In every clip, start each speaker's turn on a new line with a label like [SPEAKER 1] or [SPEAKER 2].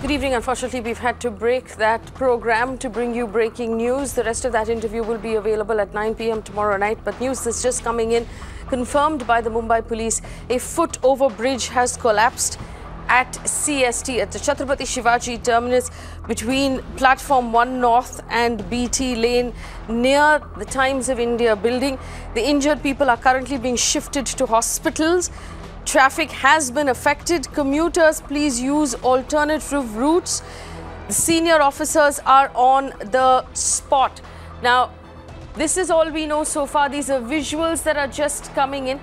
[SPEAKER 1] Good evening. Unfortunately, we've had to break that program to bring you breaking news. The rest of that interview will be available at 9 p.m. tomorrow night. But news that's just coming in, confirmed by the Mumbai police, a foot-over bridge has collapsed at CST, at the Chhatrapati Shivaji Terminus, between Platform 1 North and BT Lane, near the Times of India building. The injured people are currently being shifted to hospitals. Traffic has been affected. Commuters, please use alternative routes. The senior officers are on the spot. Now, this is all we know so far. These are visuals that are just coming in.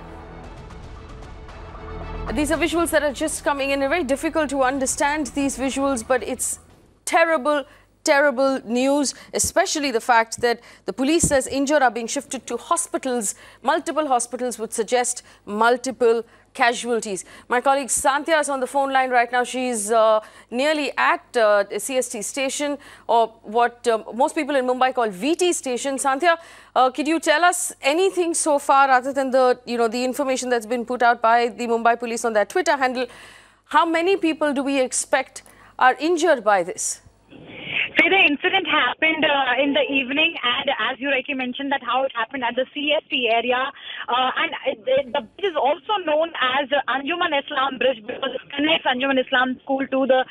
[SPEAKER 1] These are visuals that are just coming in. It's very difficult to understand these visuals, but it's terrible, terrible news, especially the fact that the police says injured are being shifted to hospitals. Multiple hospitals would suggest multiple casualties. My colleague Sandhya is on the phone line right now. She's nearly at CST station, or what most people in Mumbai call VT station. Sandhya, could you tell us anything so far other than the information that's been put out by the Mumbai police on their Twitter handle? How many people do we expect are injured by this?
[SPEAKER 2] So the incident happened in the evening, and as you rightly mentioned, that how it happened at the CST area, and the bridge is also known as Anjuman Islam Bridge because it connects Anjuman Islam School to the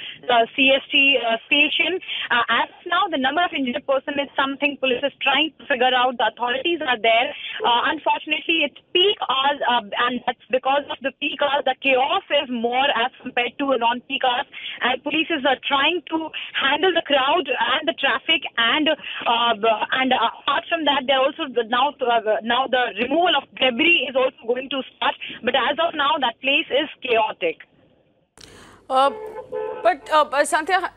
[SPEAKER 2] CST station. As now, the number of injured person is something police is trying to figure out. The authorities are there. Unfortunately, it's peak hours, and that's because of the peak hours. The chaos is more as compared to non-peak hours, and police is trying to handle the crowd and the traffic, and apart from that, they're also now the removal of debris is also going to start. But as of now, that place is chaotic.
[SPEAKER 1] Sandhya,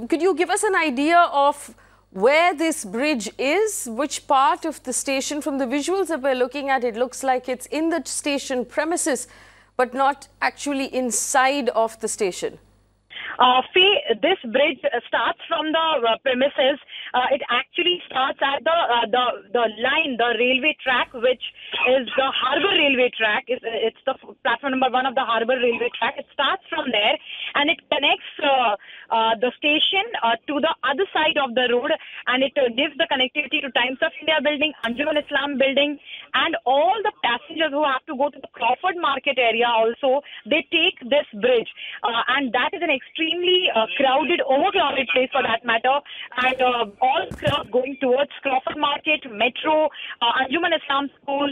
[SPEAKER 1] could you give us an idea of where this bridge is? Which part of the station? From the visuals that we're looking at, it looks like it's in the station premises, but not actually inside of the station.
[SPEAKER 2] Faye, this bridge starts from the premises. It actually starts at the line, the railway track, which is the Harbour Railway track. It's the platform number 1 of the Harbour Railway track. It starts from there, and it connects the station to the other side of the road, and it gives the connectivity to Times of India building, Anjuman Islam building, and all the passengers who have to go to the Crawford Market area also, they take this bridge, and that is an extremely crowded, overcrowded place for that matter, and all crowd going towards Crawford Market, Metro, Anjuman Islam School,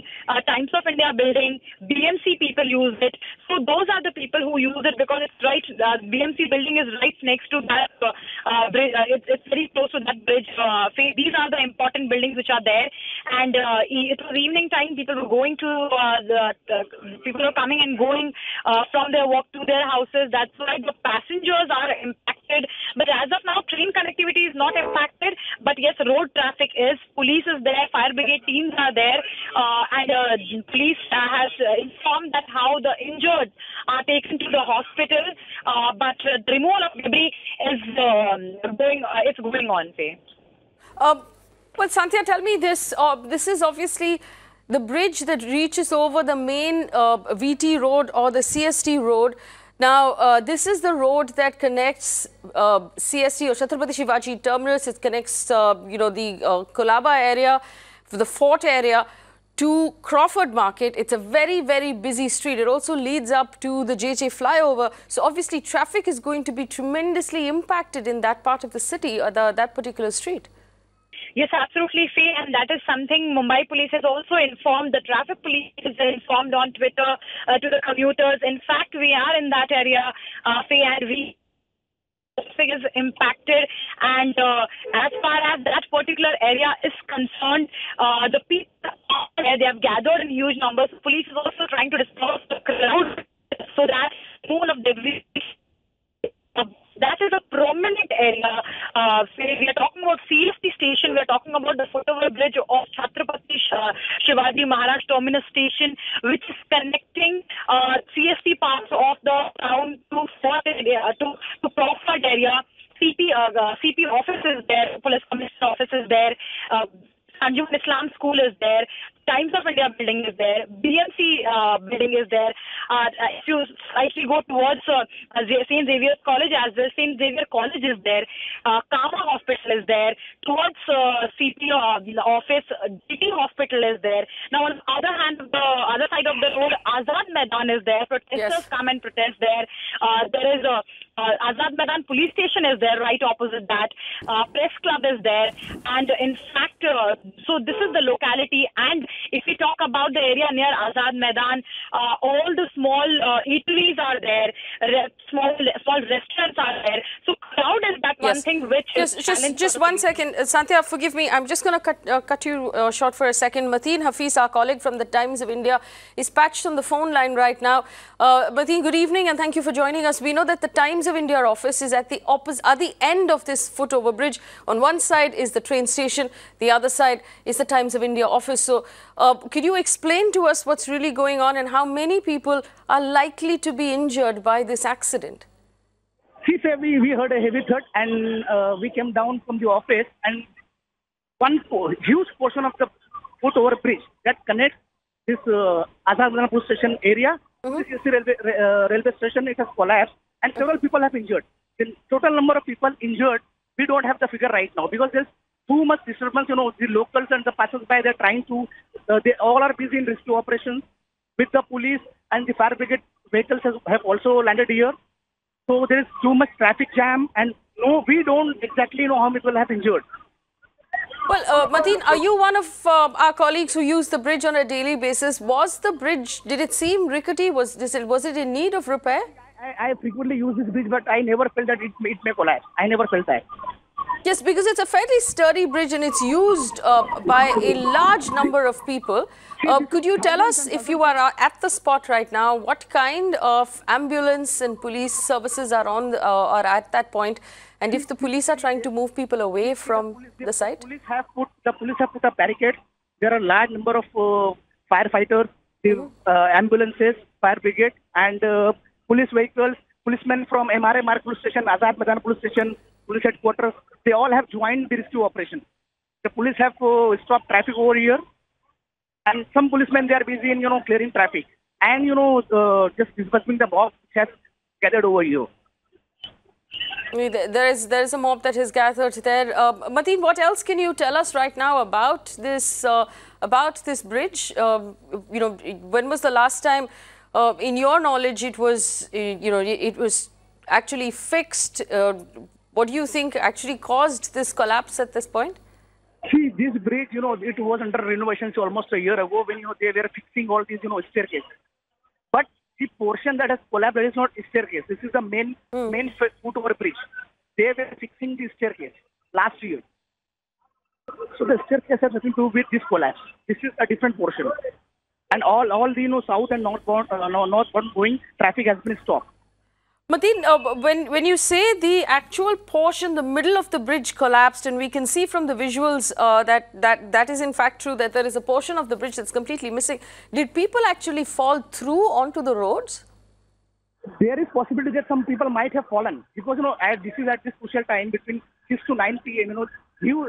[SPEAKER 2] Times of India building, BMC people use it. So those are the people who use it because it's right, BMC building is right next to that bridge. It's very close to that bridge. These are the important buildings which are there, and it was evening time. People were going to people are coming and going from their work to their houses. That's why the passengers are impacted. But as of now, train connectivity is not impacted. But yes, road traffic is. Police is there. Fire brigade teams are there, and police has informed that how the injured are taken to the hospital. But the removal of debris is going on.
[SPEAKER 1] But Sandhya, tell me this. This is obviously the bridge that reaches over the main VT road or the CST road. Now, this is the road that connects CST or Chhatrapati Shivaji Terminus. It connects, the Kolaba area, the Fort area, to Crawford Market. It's a very, very busy street. It also leads up to the JJ flyover. So obviously, traffic is going to be tremendously impacted in that part of the city, or that particular street.
[SPEAKER 2] Yes, absolutely, Faye, and that is something Mumbai police has also informed. The traffic police is informed on Twitter to the commuters. In fact, we are in that area, Faye, and is impacted, and as far as that particular area is concerned, the people they have gathered in huge numbers. Police is also trying to disperse the crowd so that moon of debris. That is a prominent area. We are talking about CST station. We are talking about the foot-over bridge of Chhatrapati Shivaji Maharaj Terminus station, which is connecting CST parts of the town to Fort area, to Crawford area. CP office is there. Police commissioner office is there. Anjuman Islam School is there. Times of India building is there. BMC building is there. If you slightly go towards St. Xavier's College as well, St. Xavier College is there. Kama Hospital is there. Towards CP office, DT Hospital is there. Now on the other hand, the other side of the road, Azad Maidan is there. Protesters come and protest there. There is a Azad Maidan police station is there right opposite that. Press club is there. And in fact, so this is the locality. And if we talk about the area near Azad Maidan, all the small eateries are there, small restaurants are there. So crowd is that one thing which
[SPEAKER 1] just 1 second, Sandhya, forgive me. I'm just going to cut you short for a second. Mateen Hafiz, our colleague from the Times of India, is patched on the phone line right now. Mateen, good evening and thank you for joining us. We know that the Times of India office is at the end of this foot overbridge. On one side is the train station, the other side is the Times of India office. So could you explain to us what's really going on and how many people are likely to be injured by this accident?
[SPEAKER 3] See, sir, we heard a heavy thud and we came down from the office, and one huge portion of the foot over bridge that connects this Azad Maidan police station area, this railway station, it has collapsed and several people have injured. The total number of people injured, we don't have the figure right now because there's too much disturbance. You know, the locals and the passers-by, they're trying to, they all are busy in rescue operations with the police, and the fire brigade vehicles have also landed here. So there is too much traffic jam, and no, we don't exactly know how many people have injured.
[SPEAKER 1] Well, Mateen, are you one of our colleagues who use the bridge on a daily basis? Was the bridge, did it seem rickety? Was it in need of repair?
[SPEAKER 3] I frequently use this bridge, but I never felt that it may collapse. I never felt that.
[SPEAKER 1] Yes, because it's a fairly sturdy bridge and it's used by a large number of people. Could you tell us, if you are at the spot right now, what kind of ambulance and police services are are at that point, and if the police are trying to move people away from the site?
[SPEAKER 3] The police have put up barricades. There are a large number of firefighters, ambulances, fire brigade, and police vehicles, policemen from MRMR police station, Azad Maidan police station, police headquarters. They all have joined the rescue operation. The police have stopped traffic over here, and some policemen, they are busy in clearing traffic and just disbursing the mob which has gathered over here.
[SPEAKER 1] There is a mob that has gathered there. Mateen, what else can you tell us right now about this bridge? When was the last time, in your knowledge, it was it was actually fixed? What do you think actually caused this collapse at this point?
[SPEAKER 3] See, this bridge, it was under renovation almost a year ago when, they were fixing all these, staircases. But the portion that has collapsed is not a staircase. This is the main foot over bridge. They were fixing the staircase last year. So the staircase has nothing to do with this collapse. This is a different portion. And all the, south and northbound going traffic has been stopped.
[SPEAKER 1] Mateen, when you say the actual portion, the middle of the bridge collapsed, and we can see from the visuals that is in fact true, that there is a portion of the bridge that's completely missing. Did people actually fall through onto the roads?
[SPEAKER 3] There is possibility that some people might have fallen because, this is at this crucial time between 6 to 9 p.m.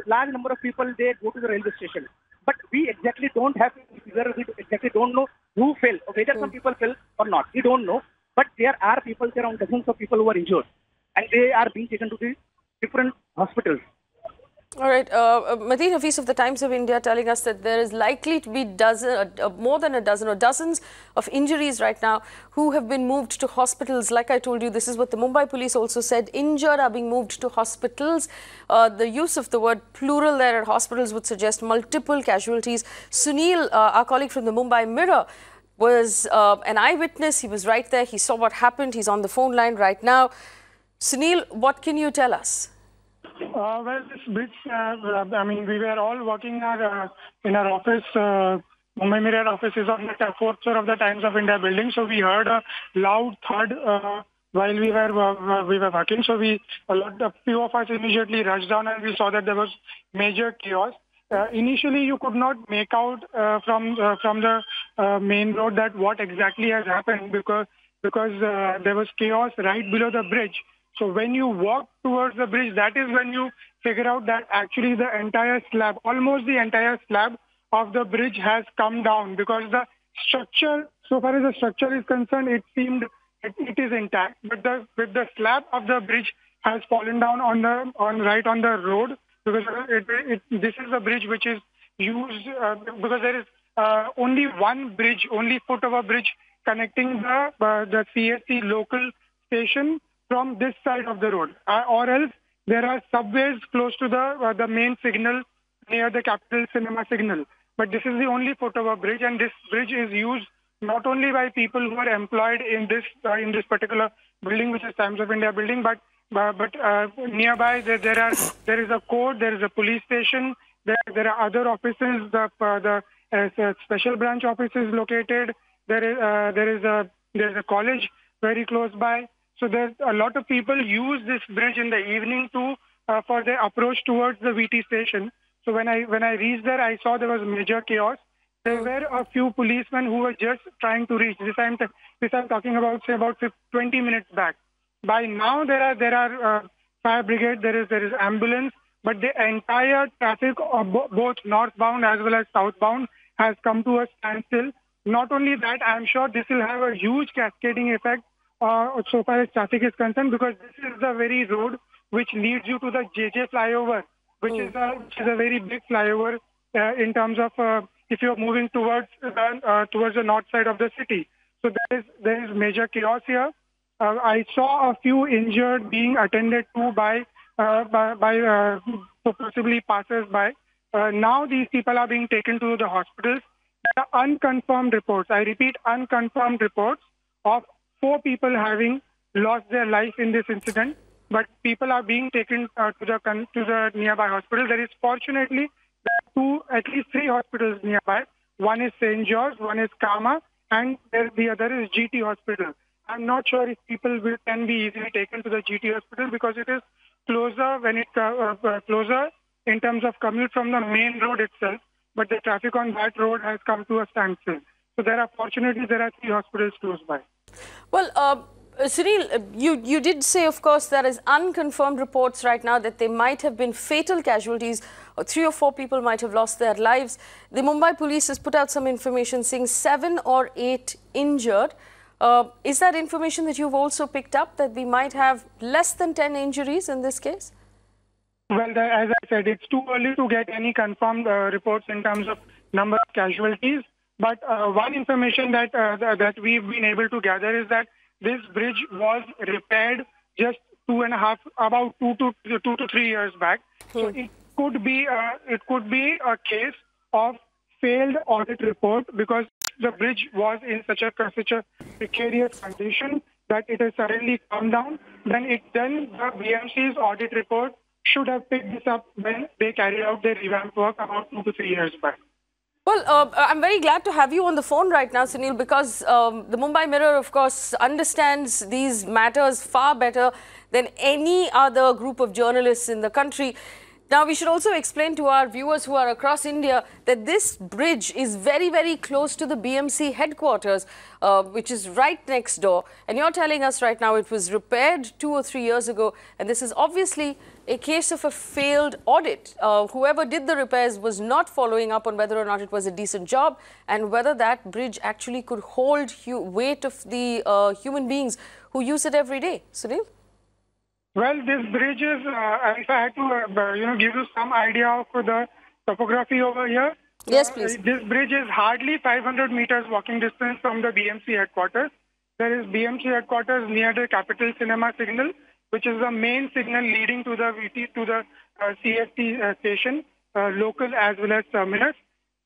[SPEAKER 3] Large number of people, they go to the railway station. But we exactly don't have, we exactly don't know who fell, or whether some people fell or not. We don't know. But there are people, around dozens of people who are injured, and they are being taken to the different hospitals.
[SPEAKER 1] All right. Mateen Hafiz of the Times of India telling us that there is likely to be more than a dozen or dozens of injuries right now who have been moved to hospitals. Like I told you, this is what the Mumbai police also said. Injured are being moved to hospitals. The use of the word plural there at hospitals would suggest multiple casualties. Sunil, our colleague from the Mumbai Mirror, was an eyewitness. He was right there. He saw what happened. He's on the phone line right now. Sunil, what can you tell us?
[SPEAKER 4] Well, this bridge, we were all working in our office. Mumbai Mirror office is on the fourth floor of the Times of India building. So we heard a loud thud while we were working. So a few of us immediately rushed down, and we saw that there was major chaos. Initially, you could not make out from the main road that what exactly has happened because there was chaos right below the bridge. So when you walk towards the bridge, that is when you figure out that actually the entire slab, almost the entire slab of the bridge has come down, because the structure, so far as the structure is concerned, it seemed it is intact, but with the slab of the bridge has fallen down on the road, because this is a bridge which is used because there is only one bridge, only foot of a bridge connecting the CST local station from this side of the road, or else there are subways close to the main signal near the Capital Cinema signal. But this is the only foot of a bridge, and this bridge is used not only by people who are employed in this particular building, which is Times of India building, but nearby there is a court, there is a police station, there are other offices, the special branch office is located. There is a college very close by. So there's a lot of people use this bridge in the evening for their approach towards the VT station. So when I reached there, I saw there was major chaos. There were a few policemen who were just trying to reach. This I'm talking about, say, about 20 minutes back. By now there are fire brigade, there is ambulance, but the entire traffic of both northbound as well as southbound has come to a standstill. Not only that, I'm sure this will have a huge cascading effect so far as traffic is concerned, because this is the very road which leads you to the JJ flyover, which is a very big flyover in terms of if you're moving towards the north side of the city. So there is major chaos here. I saw a few injured being attended to by possibly passers-by. Now these people are being taken to the hospitals. There are unconfirmed reports, I repeat, unconfirmed reports of 4 people having lost their life in this incident, but people are being taken to the nearby hospital. There is fortunately at least 3 hospitals nearby. One is St. George, one is Kama, and the other is GT hospital. I'm not sure if people can be easily taken to the GT hospital, because it is closer closer in terms of commute from the main road itself, but the traffic on that road has come to a standstill. So there are 3 hospitals close by.
[SPEAKER 1] Well, Sunil, you did say, of course, there is unconfirmed reports right now that there might have been fatal casualties. 3 or 4 people might have lost their lives. The Mumbai police has put out some information saying 7 or 8 injured. Is that information that you've also picked up, that we might have less than 10 injuries in this case?
[SPEAKER 4] Well, as I said, it's too early to get any confirmed reports in terms of number of casualties. But one information that we've been able to gather is that this bridge was repaired just about 2 to 3 years back. So it could be a case of failed audit report, because the bridge was in such a precarious condition that it has suddenly come down. Then the BMC's audit report should have picked this up when they carried out their revamp work about 2 to 3 years back.
[SPEAKER 1] Well, I'm very glad to have you on the phone right now, Sunil, because the Mumbai Mirror, of course, understands these matters far better than any other group of journalists in the country. Now, we should also explain to our viewers who are across India that this bridge is very, very close to the BMC headquarters, which is right next door. And you're telling us right now it was repaired 2 or 3 years ago. And this is obviously a case of a failed audit. Whoever did the repairs was not following up on whether or not it was a decent job and whether that bridge actually could hold weight of the human beings who use it every day. Sunil?
[SPEAKER 4] Well, this bridge is, if I had to give you some idea of the topography over here.
[SPEAKER 1] Yes, please.
[SPEAKER 4] This bridge is hardly 500 meters walking distance from the BMC headquarters. There is BMC headquarters near the Capital Cinema signal, which is the main signal leading to the CST station, local as well as terminus,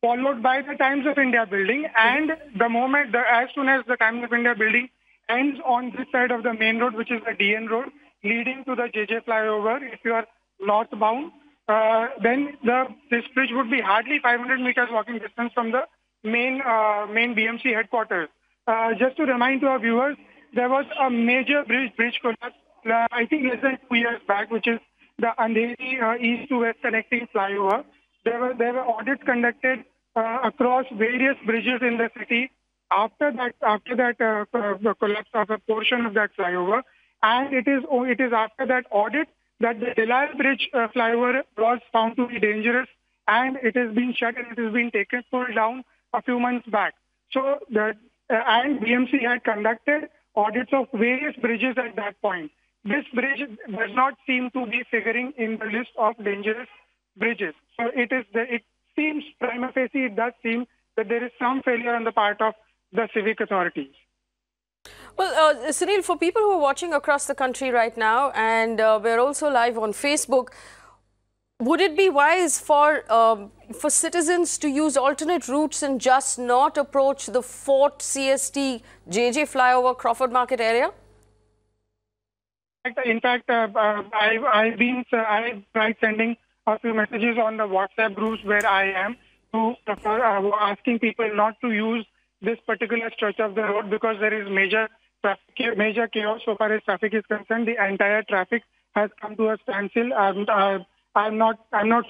[SPEAKER 4] followed by the Times of India building. And as soon as the Times of India building ends on this side of the main road, which is the DN road, leading to the JJ flyover, if you are northbound, then this bridge would be hardly 500 meters walking distance from the main BMC headquarters. Just to remind to our viewers, there was a major bridge collapse, I think less than 2 years back, which is the Andheri east to west connecting flyover. There were audits conducted across various bridges in the city. After that collapse of a portion of that flyover, And it is after that audit that the Delhi Bridge flyover was found to be dangerous, and it has been shut and it has been pulled down a few months back. So and BMC had conducted audits of various bridges at that point. This bridge does not seem to be figuring in the list of dangerous bridges. So it seems prima facie, it does seem that there is some failure on the part of the civic authorities.
[SPEAKER 1] Well, Sunil, for people who are watching across the country right now, and we're also live on Facebook, would it be wise for citizens to use alternate routes and just not approach the Fort CST JJ flyover Crawford Market area?
[SPEAKER 4] In fact, I've tried sending a few messages on the WhatsApp groups where I am to asking people not to use this particular stretch of the road because there is major chaos so far as traffic is concerned. The entire traffic has come to a standstill. I'm not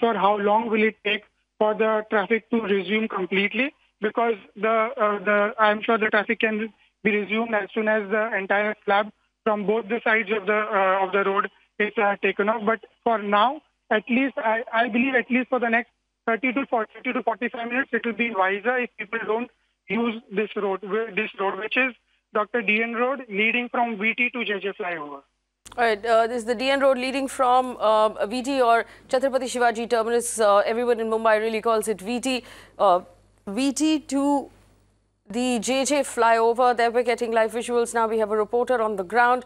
[SPEAKER 4] sure how long will it take for the traffic to resume completely, because I'm sure the traffic can be resumed as soon as the entire slab from both the sides of the road is taken off. But for now, at least I believe at least for the next 30 to 45 minutes, it will be wiser if people don't use this road, which is Dr. DN Road, leading from VT to JJ flyover.
[SPEAKER 1] All right, this is the DN Road leading from VT or Chhatrapati Shivaji Terminus. Everyone in Mumbai really calls it VT. VT to the JJ flyover. There we're getting live visuals now. We have a reporter on the ground.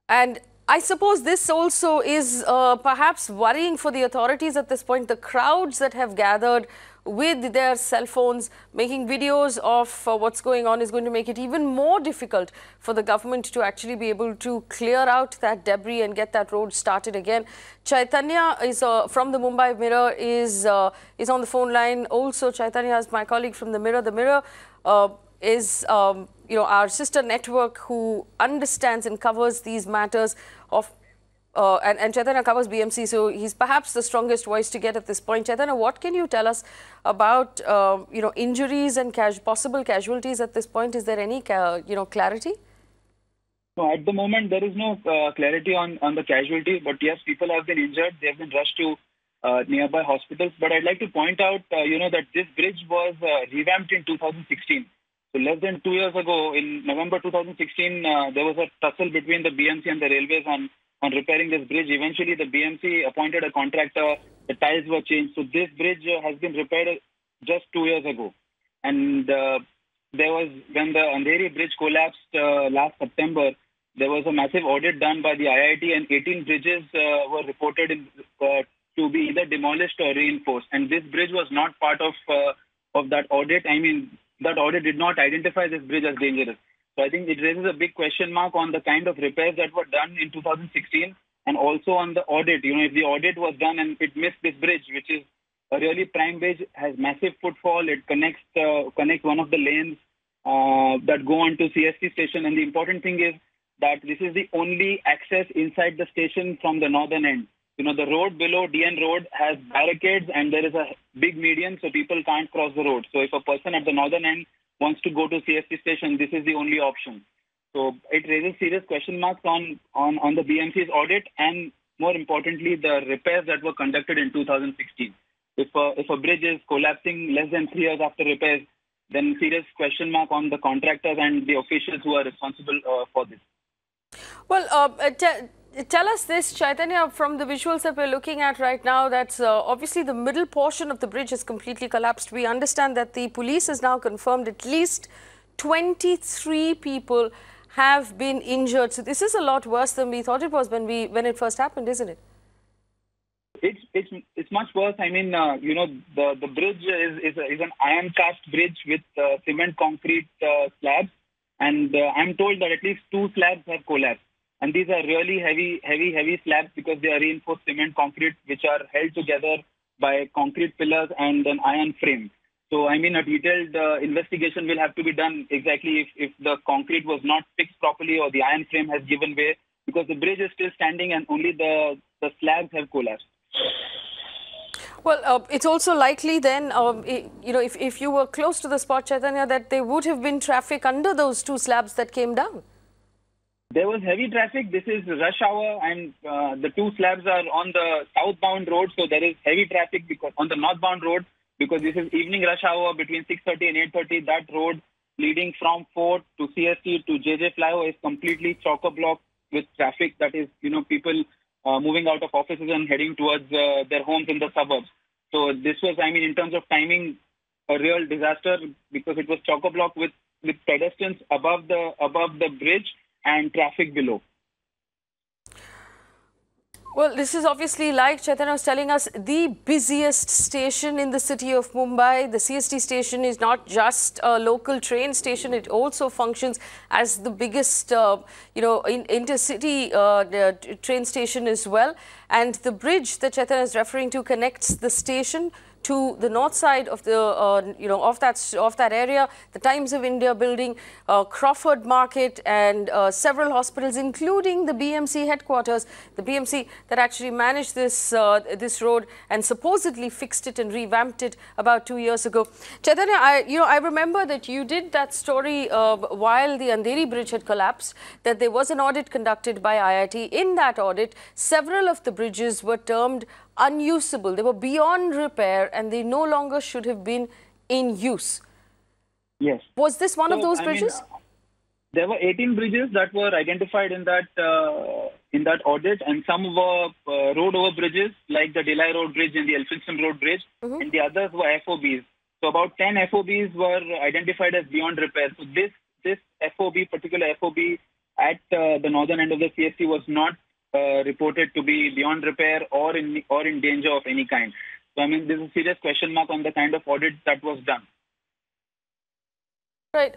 [SPEAKER 1] And I suppose this also is perhaps worrying for the authorities at this point. The crowds that have gathered with their cell phones making videos of what's going on is going to make it even more difficult for the government to actually be able to clear out that debris and get that road started again. Chaitanya is from the Mumbai Mirror is on the phone line. Also, Chaitanya is my colleague from the Mirror. The Mirror is our sister network who understands and covers these matters of and Chaitanya covers BMC, so he's perhaps the strongest voice to get at this point. Chaitanya, what can you tell us about injuries and possible casualties at this point? Is there any clarity?
[SPEAKER 5] No, at the moment there is no clarity on the casualty, but yes, people have been injured. They have been rushed to nearby hospitals. But I'd like to point out, that this bridge was revamped in 2016. So less than 2 years ago, in November 2016, there was a tussle between the BMC and the railways on repairing this bridge. Eventually, the BMC appointed a contractor. The tiles were changed. So this bridge has been repaired just 2 years ago. And there was, when the Andheri bridge collapsed last September, there was a massive audit done by the IIT, and 18 bridges were reported to be either demolished or reinforced. And this bridge was not part of that audit. I mean, that audit did not identify this bridge as dangerous. So I think it raises a big question mark on the kind of repairs that were done in 2016, and also on the audit. If the audit was done and it missed this bridge, which is a really prime bridge, has massive footfall. It connects one of the lanes that go on to CST station. And the important thing is that this is the only access inside the station from the northern end. The road below DN Road has barricades and there is a big median, so people can't cross the road. So if a person at the northern end wants to go to CST station, this is the only option. So it raises serious question marks on the BMC's audit, and more importantly, the repairs that were conducted in 2016. If a bridge is collapsing less than 3 years after repairs, then serious question mark on the contractors and the officials who are responsible for this.
[SPEAKER 1] Well, tell us this, Chaitanya, from the visuals that we're looking at right now, that's obviously the middle portion of the bridge has completely collapsed. We understand that the police has now confirmed at least 23 people have been injured. So this is a lot worse than we thought it was when it first happened, isn't it?
[SPEAKER 5] It's much worse. I mean, the bridge is an iron cast bridge with cement concrete slabs, and I'm told that at least 2 slabs have collapsed. And these are really heavy slabs because they are reinforced cement concrete, which are held together by concrete pillars and an iron frame. So, I mean, a detailed investigation will have to be done exactly if the concrete was not fixed properly or the iron frame has given way, because the bridge is still standing and only the slabs have collapsed.
[SPEAKER 1] Well, it's also likely then, if you were close to the spot, Chaitanya, that there would have been traffic under those 2 slabs that came down.
[SPEAKER 5] There was heavy traffic. This is rush hour, and the two slabs are on the southbound road, so there is heavy traffic because on the northbound road, because this is evening rush hour between 6:30 and 8:30. That road leading from Fort to CST to JJ Flyover is completely chock-a-block with traffic. That is, people moving out of offices and heading towards their homes in the suburbs. So this was, in terms of timing, a real disaster because it was chock-a-block with pedestrians above the bridge and traffic below.
[SPEAKER 1] Well, this is obviously, like Chaitanya was telling us, the busiest station in the city of Mumbai. The CST station is not just a local train station. It also functions as the biggest, intercity train station as well. And the bridge that Chaitanya is referring to connects the station to the north side of the, of that area, the Times of India building, Crawford Market, and several hospitals, including the BMC headquarters, the BMC that actually managed this this road and supposedly fixed it and revamped it about 2 years ago. Chaitanya, I remember that you did that story while the Andheri Bridge had collapsed, that there was an audit conducted by IIT. In that audit, several of the bridges were termed unusable. They were beyond repair and they no longer should have been in use.
[SPEAKER 5] Yes.
[SPEAKER 1] Was this one of those bridges?
[SPEAKER 5] There were 18 bridges that were identified in that audit, and some were road over bridges like the Delhi Road Bridge and the Elphinstone Road Bridge, and the others were FOBs. So about 10 FOBs were identified as beyond repair. So this particular FOB at the northern end of the CST was not reported to be beyond repair or in danger of any kind. So there's a serious question mark on the kind of audit that was done.
[SPEAKER 1] Right.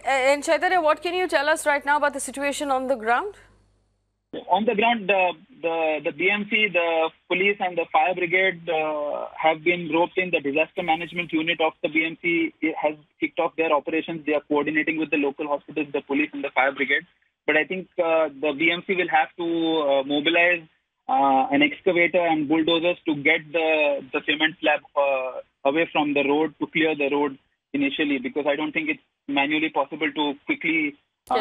[SPEAKER 1] And Chaitanya, what can you tell us right now about the situation on the ground?
[SPEAKER 5] On the ground, the BMC, the police and the fire brigade have been roped in. The disaster management unit of the BMC has kicked off their operations. They are coordinating with the local hospitals, the police and the fire brigade. But I think the BMC will have to mobilize an excavator and bulldozers to get the cement slab away from the road, to clear the road initially, because I don't think it's manually possible to quickly,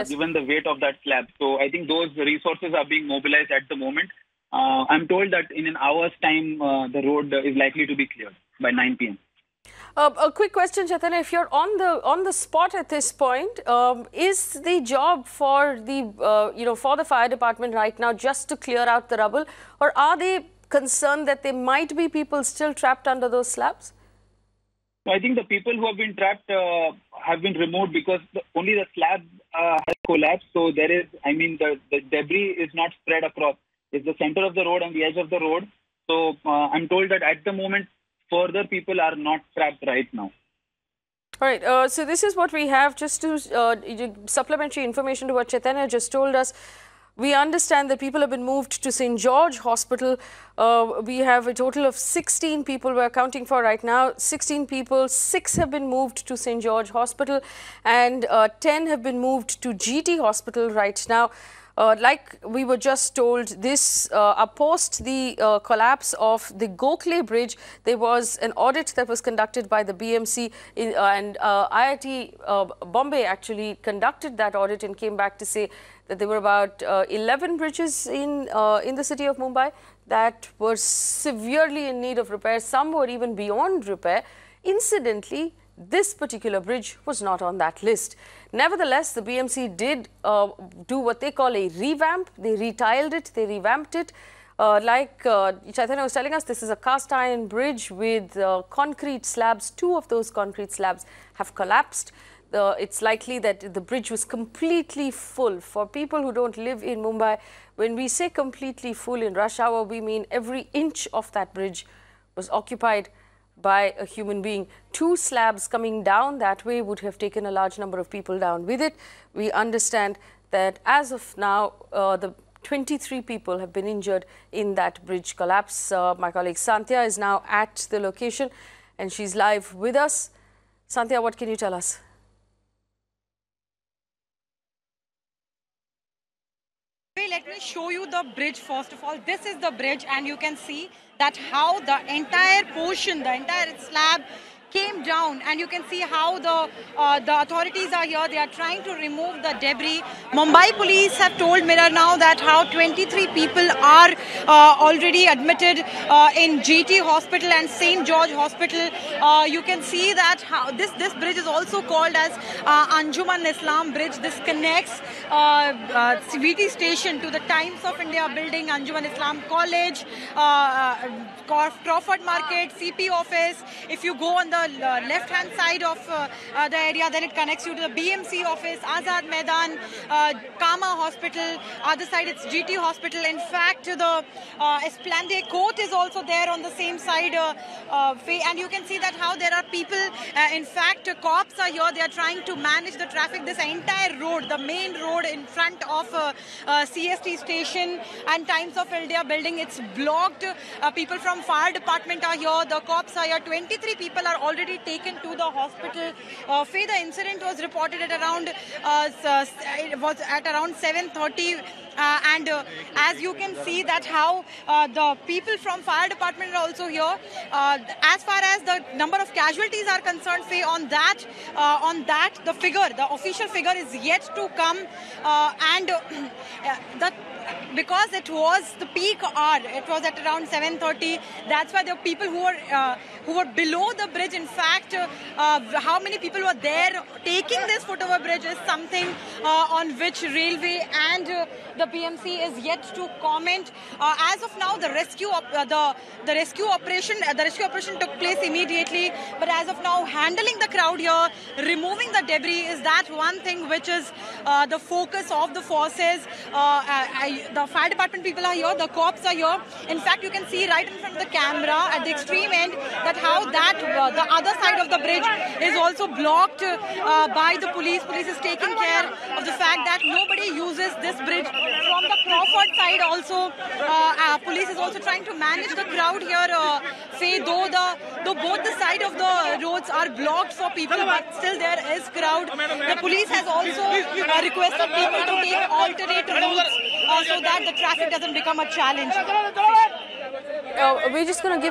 [SPEAKER 5] given the weight of that slab. So I think those resources are being mobilized at the moment. I'm told that in an hour's time, the road is likely to be cleared by 9 p.m.
[SPEAKER 1] A quick question, Chaitanya, if you're on the spot at this point, is the job for the for the fire department right now just to clear out the rubble, or are they concerned that there might be people still trapped under those slabs?
[SPEAKER 5] I think the people who have been trapped have been removed because only the slab has collapsed. So there is, the debris is not spread across. It's the center of the road and the edge of the road. So I'm told that at the moment, further people are not trapped right now.
[SPEAKER 1] All right. So this is what we have. Just to supplementary information to what Chaitanya just told us. We understand that people have been moved to St. George Hospital. We have a total of 16 people we're accounting for right now. 16 people, 6 have been moved to St. George Hospital and 10 have been moved to GT Hospital right now. Like we were just told, this post the collapse of the Gokhale Bridge, there was an audit that was conducted by the BMC and IIT Bombay actually conducted that audit and came back to say that there were about 11 bridges in the city of Mumbai that were severely in need of repair. Some were even beyond repair. Incidentally, this particular bridge was not on that list. Nevertheless, the BMC did do what they call a revamp. They retiled it, they revamped it. Like Chaitanya was telling us, this is a cast iron bridge with concrete slabs. 2 of those concrete slabs have collapsed. It's likely that the bridge was completely full. For people who don't live in Mumbai, when we say completely full in rush hour, we mean every inch of that bridge was occupied by a human being. 2 slabs coming down that way would have taken a large number of people down with it. We understand that as of now, the 23 people have been injured in that bridge collapse. My colleague Santya is now at the location and she's live with us. Santya, what can you tell us?
[SPEAKER 6] Let me show you the bridge first of all. This is the bridge and you can see that how the entire portion, the entire slab came down, and you can see how the authorities are here. They are trying to remove the debris. Mumbai police have told Mirror now that how 23 people are already admitted in GT Hospital and St. George Hospital. You can see that how this bridge is also called as Anjuman Islam Bridge. This connects VT station to the Times of India building, Anjuman Islam College, Crawford Market, CP office. If you go on the left-hand side of the area, then it connects you to the BMC office, Azad Maidan, Kama Hospital. Other side, it's GT Hospital. In fact, the Esplanade Court is also there on the same side. And you can see that how there are people. In fact, cops are here. They are trying to manage the traffic. This entire road, the main road in front of CST station and Times of India building, it's blocked. People from fire department are here. The cops are here. 23 people are already taken to the hospital. Faye, the incident was reported at around 7:30. And as you can see that how the people from fire department are also here. As far as the number of casualties are concerned, Faye, on that the figure, the official figure is yet to come, because it was the peak hour, it was at around 7:30. That's why there were people who were below the bridge. In fact, how many people were there taking this foot-over bridge is something on which railway and the BMC is yet to comment. As of now, the rescue operation took place immediately. But as of now, handling the crowd here, removing the debris is that one thing which is the focus of the forces. The fire department people are here, the cops are here. In fact, you can see right in front of the camera at the extreme end that how that the other side of the bridge is also blocked by the police. Police is taking care of the fact that nobody uses this bridge. From the Crawford side also, police is also trying to manage the crowd here. Faye, though both the side of the roads are blocked for people, but still there is crowd. The police has also requested people to take alternate routes so that the traffic doesn't become a challenge.
[SPEAKER 1] We're just going to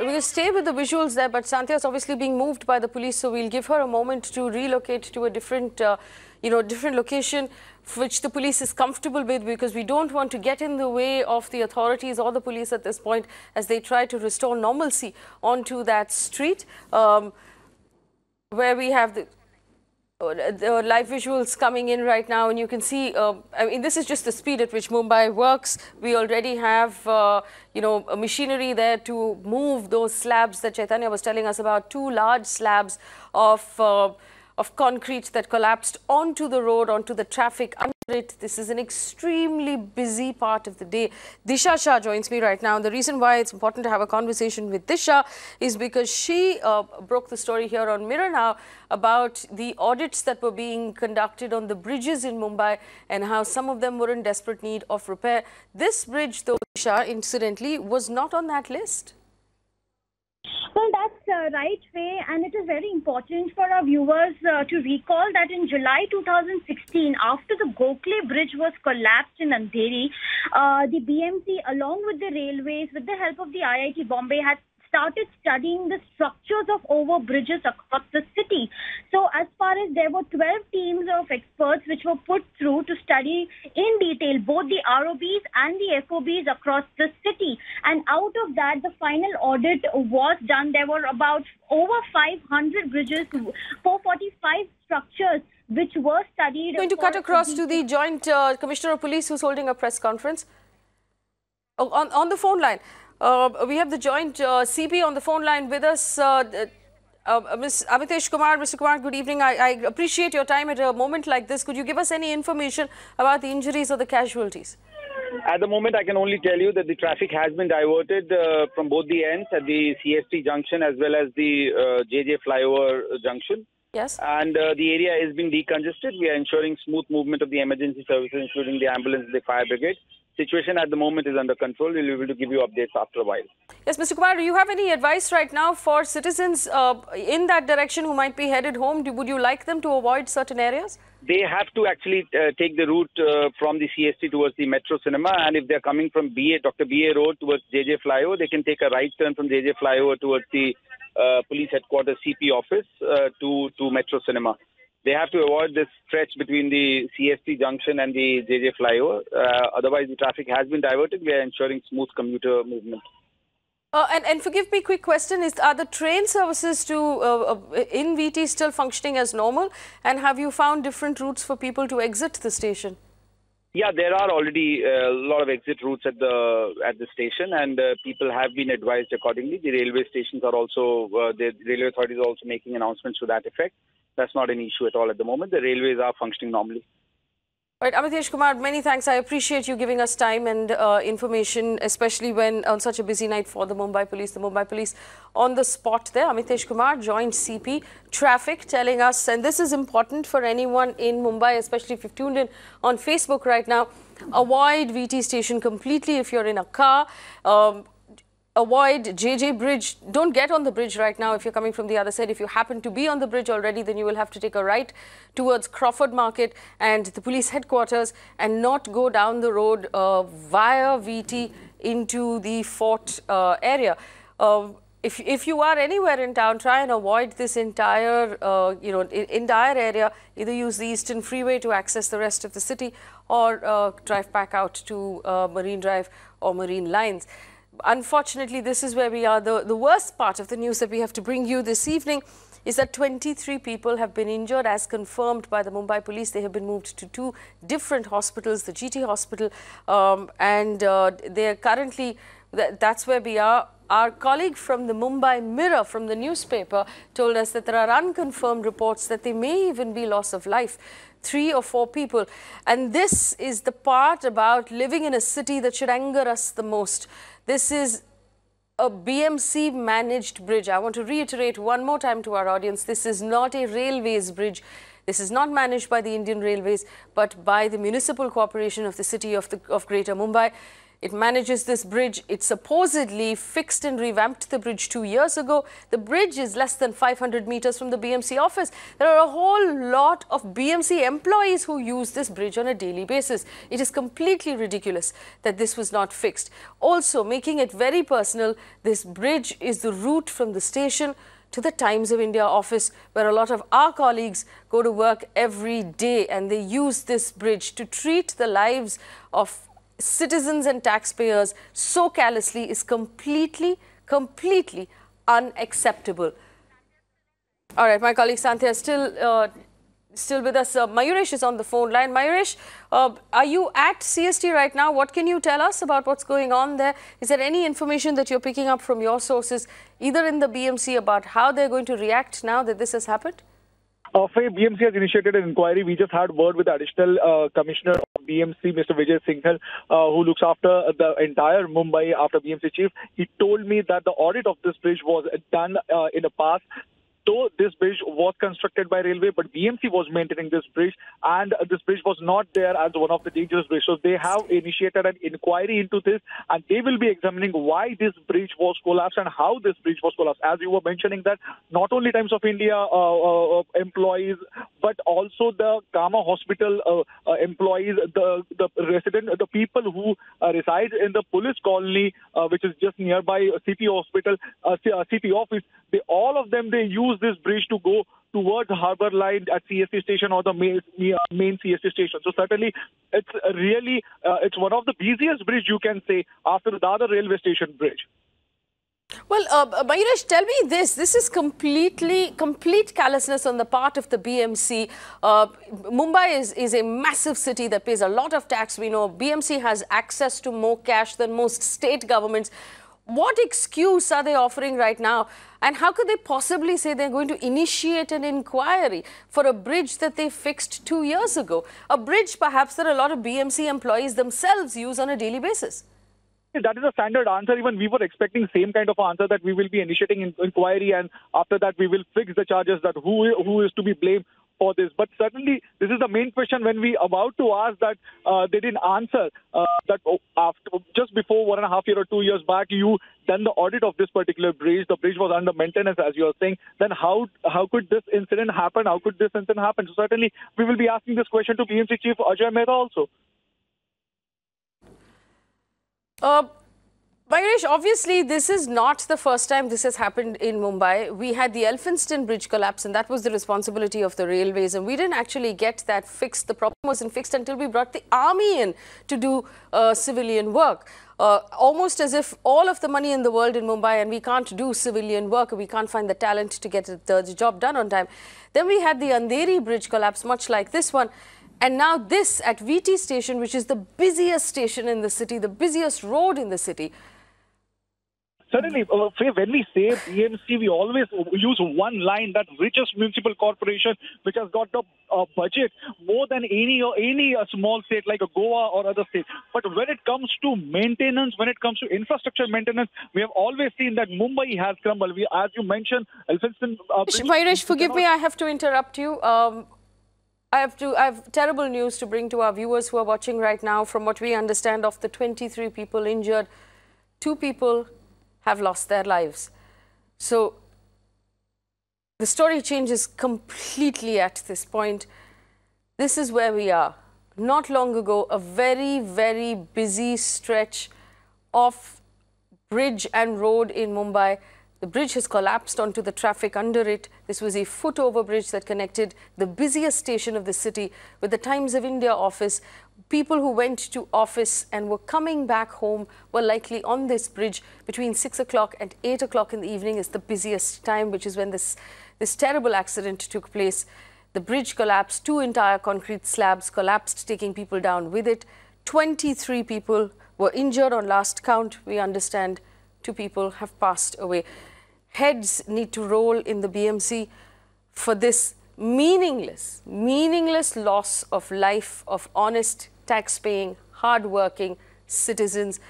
[SPEAKER 1] we'll stay with the visuals there, but Santya is obviously being moved by the police, so we'll give her a moment to relocate to a different, different location which the police is comfortable with, because we don't want to get in the way of the authorities or the police at this point as they try to restore normalcy onto that street, where we have the live visuals coming in right now, and you can see, I mean, this is just the speed at which Mumbai works. We already have, a machinery there to move those slabs that Chaitanya was telling us about, 2 large slabs of concrete that collapsed onto the road, onto the traffic under it. This is an extremely busy part of the day. Disha Shah joins me right now. The reason why it's important to have a conversation with Disha is because she broke the story here on Mirror Now about the audits that were being conducted on the bridges in Mumbai and how some of them were in desperate need of repair. This bridge, though, Disha, incidentally, was not on that list.
[SPEAKER 7] Well, that's right, Faye, and it is very important for our viewers to recall that in July 2016, after the Gokhale Bridge was collapsed in Andheri, the BMC, along with the railways, with the help of the IIT Bombay, had started studying the structures of overbridges across the city. So as far as there were 12 teams of experts which were put through to study in detail both the ROBs and the FOBs across the city. And out of that, the final audit was done. There were about over 500 bridges, 445 structures which were studied.
[SPEAKER 1] I'm going to cut across to the Joint Commissioner of Police who's holding a press conference. Oh, on the phone line. We have the joint CP on the phone line with us, Ms. Amitesh Kumar. Mr. Kumar, good evening. I appreciate your time at a moment like this. Could you give us any information about the injuries or the casualties?
[SPEAKER 8] At the moment, I can only tell you that the traffic has been diverted from both the ends at the CST junction as well as the JJ flyover junction.
[SPEAKER 1] Yes.
[SPEAKER 8] And the area is being decongested. We are ensuring smooth movement of the emergency services, including the ambulance and the fire brigade. Situation at the moment is under control. We'll be able to give you updates after a while.
[SPEAKER 1] Yes, Mr. Kumar, do you have any advice right now for citizens in that direction who might be headed home? Would you like them to avoid certain areas?
[SPEAKER 8] They have to actually take the route from the CST towards the Metro Cinema, and if they're coming from Dr. B.A. Road towards JJ Flyover, they can take a right turn from JJ Flyover towards the police headquarters CP office to Metro Cinema. They have to avoid this stretch between the CST junction and the JJ flyover. Otherwise, the traffic has been diverted. We are ensuring smooth commuter movement.
[SPEAKER 1] And forgive me, quick question, are the train services in VT still functioning as normal? And have you found different routes for people to exit the station?
[SPEAKER 8] Yeah, there are already a lot of exit routes at the station, and people have been advised accordingly. The railway stations are also, the railway authorities are also making announcements to that effect. That's not an issue at all at the moment. The railways are functioning normally.
[SPEAKER 1] Right, Amitesh Kumar, many thanks. I appreciate you giving us time and information, especially when on such a busy night for the Mumbai Police on the spot there. Amitesh Kumar, joint CP Traffic, telling us, and this is important for anyone in Mumbai, especially if you've tuned in on Facebook right now, avoid VT station completely if you're in a car. Avoid JJ Bridge. Don't get on the bridge right now if you're coming from the other side. If you happen to be on the bridge already, then you will have to take a right towards Crawford Market and the police headquarters and not go down the road via VT into the fort area. If you are anywhere in town, try and avoid this entire, entire area. Either use the Eastern Freeway to access the rest of the city or drive back out to Marine Drive or Marine Lines. Unfortunately, this is where we are. The worst part of the news that we have to bring you this evening is that 23 people have been injured as confirmed by the Mumbai police. They have been moved to 2 different hospitals, the GT hospital, and they are currently, that's where we are. Our colleague from the Mumbai Mirror, from the newspaper, told us that there are unconfirmed reports that there may even be loss of life. 3 or 4 people. And this is the part about living in a city that should anger us the most. This is a BMC managed bridge. I want to reiterate one more time to our audience, this is not a railways bridge. This is not managed by the Indian Railways, but by the Municipal Corporation of the city of Greater Mumbai. It manages this bridge. It supposedly fixed and revamped the bridge 2 years ago. The bridge is less than 500 meters from the BMC office. There are a whole lot of BMC employees who use this bridge on a daily basis. It is completely ridiculous that this was not fixed. Also, making it very personal, this bridge is the route from the station to the Times of India office, where a lot of our colleagues go to work every day, and they use this bridge to treat the lives of citizens and taxpayers so callously is completely unacceptable. All right, my colleague Santya is still with us. Mayuresh is on the phone line. Mayuresh, are you at CST right now? What can you tell us about what's going on there? Is there any information that you're picking up from your sources, either in the BMC, about how they're going to react now that this has happened?
[SPEAKER 9] Faye, BMC has initiated an inquiry. We just had word with the additional commissioner of BMC, Mr. Vijay Singhal, who looks after the entire Mumbai after BMC chief. He told me that the audit of this bridge was done in the past. Though this bridge was constructed by railway, but BMC was maintaining this bridge, and this bridge was not there as one of the dangerous bridges. So they have initiated an inquiry into this, and they will be examining why this bridge was collapsed and how this bridge was collapsed. As you were mentioning, that not only Times of India employees, but also the Kama Hospital employees, the resident, the people who reside in the police colony, which is just nearby CP hospital, CP office. All of them use this bridge to go towards the harbour line at CST station or the main CST station. So certainly, it's really it's one of the busiest bridge, you can say, after the other railway station bridge.
[SPEAKER 1] Well, Mayuresh, tell me this. This is complete callousness on the part of the BMC. Mumbai is a massive city that pays a lot of tax. We know BMC has access to more cash than most state governments. What excuse are they offering right now? And how could they possibly say they're going to initiate an inquiry for a bridge that they fixed 2 years ago? A bridge, perhaps, that a lot of BMC employees themselves use on a daily basis.
[SPEAKER 9] That is a standard answer. Even we were expecting same kind of answer, that we will be initiating an inquiry, and after that we will fix the charges, that who is to be blamed for this. But certainly this is the main question when we about to ask that they didn't answer that after just before 1.5 years or 2 years back you done the audit of this particular bridge. The bridge was under maintenance, as you are saying. Then how could this incident happen? How could this incident happen? So certainly we will be asking this question to BMC Chief Ajay Mehta also.
[SPEAKER 1] Mayuresh, obviously, this is not the first time this has happened in Mumbai. We had the Elphinstone Bridge collapse, and that was the responsibility of the railways. And we didn't actually get that fixed. The problem wasn't fixed until we brought the army in to do civilian work. Almost as if all of the money in the world in Mumbai, and we can't do civilian work, we can't find the talent to get the job done on time. Then we had the Andheri Bridge collapse, much like this one. And now this at VT station, which is the busiest station in the city, the busiest road in the city.
[SPEAKER 9] Certainly, Faye, when we say BMC, we always use one line, that richest municipal corporation, which has got the budget more than any small state like a Goa or other state. But when it comes to maintenance, when it comes to infrastructure maintenance, we have always seen that Mumbai has crumbled. As you mentioned, Elphinstone.
[SPEAKER 1] Mayuresh, forgive me, I have to interrupt you. I have terrible news to bring to our viewers who are watching right now. From what we understand, of the 23 people injured, 2 people have lost their lives. So the story changes completely at this point. This is where we are. Not long ago, a very, very busy stretch of bridge and road in Mumbai. The bridge has collapsed onto the traffic under it. This was a foot-over bridge that connected the busiest station of the city with the Times of India office. People who went to office and were coming back home were likely on this bridge between 6 o'clock and 8 o'clock in the evening is the busiest time, which is when this terrible accident took place. The bridge collapsed. 2 entire concrete slabs collapsed, taking people down with it. 23 people were injured on last count. We understand 2 people have passed away. Heads need to roll in the BMC for this meaningless loss of life of honest, tax-paying, hard-working citizens.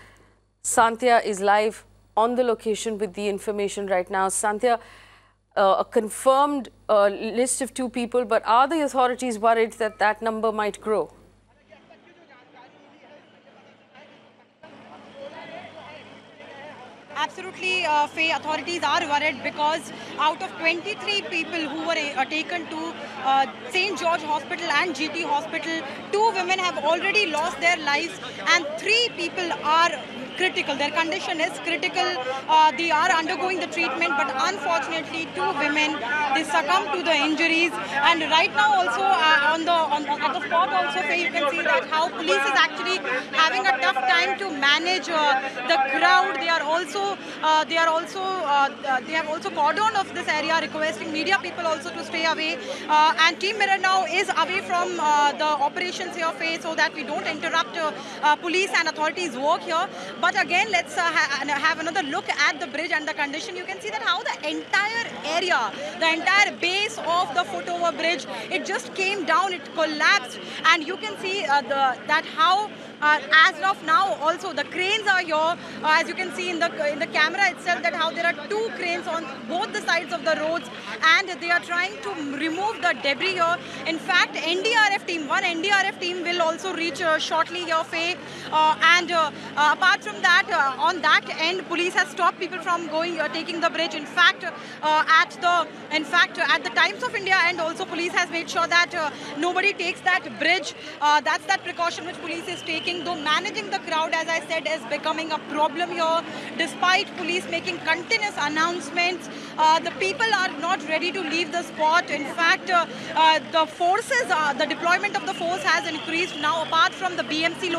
[SPEAKER 1] Santya is live on the location with the information right now. Santya, a confirmed list of 2 people, but are the authorities worried that that number might grow?
[SPEAKER 6] Absolutely, Faye, authorities are worried because out of 23 people who were taken to St. George Hospital and GT Hospital, 2 women have already lost their lives and 3 people are critical. Their condition is critical. They are undergoing the treatment, but unfortunately 2 women, they succumb to the injuries. And right now also at the spot also, Faye, you can see that how police is actually having a tough time to manage the crowd. They have also cordoned off this area, requesting media people also to stay away. And Team Mirror now is away from the operations here, Faye, so that we don't interrupt police and authorities' work here. But again, let's have another look at the bridge and the condition. You can see that how the entire area, the entire base of the foot-over bridge, it just came down, it collapsed, and you can see that how as of now also the cranes are here, as you can see in the camera itself, that how there are 2 cranes on both the sides of the roads and they are trying to remove the debris here. In fact, one NDRF team will also reach shortly here, Faye. Apart from that, on that end, police has stopped people from taking the bridge. In fact, at the Times of India end also, police has made sure that nobody takes that bridge. That's that precaution which police is taking. Though managing the crowd, as I said, is becoming a problem here. Despite police making continuous announcements, the people are not ready to leave the spot. In fact, the deployment of the force has increased now. Apart from the BMC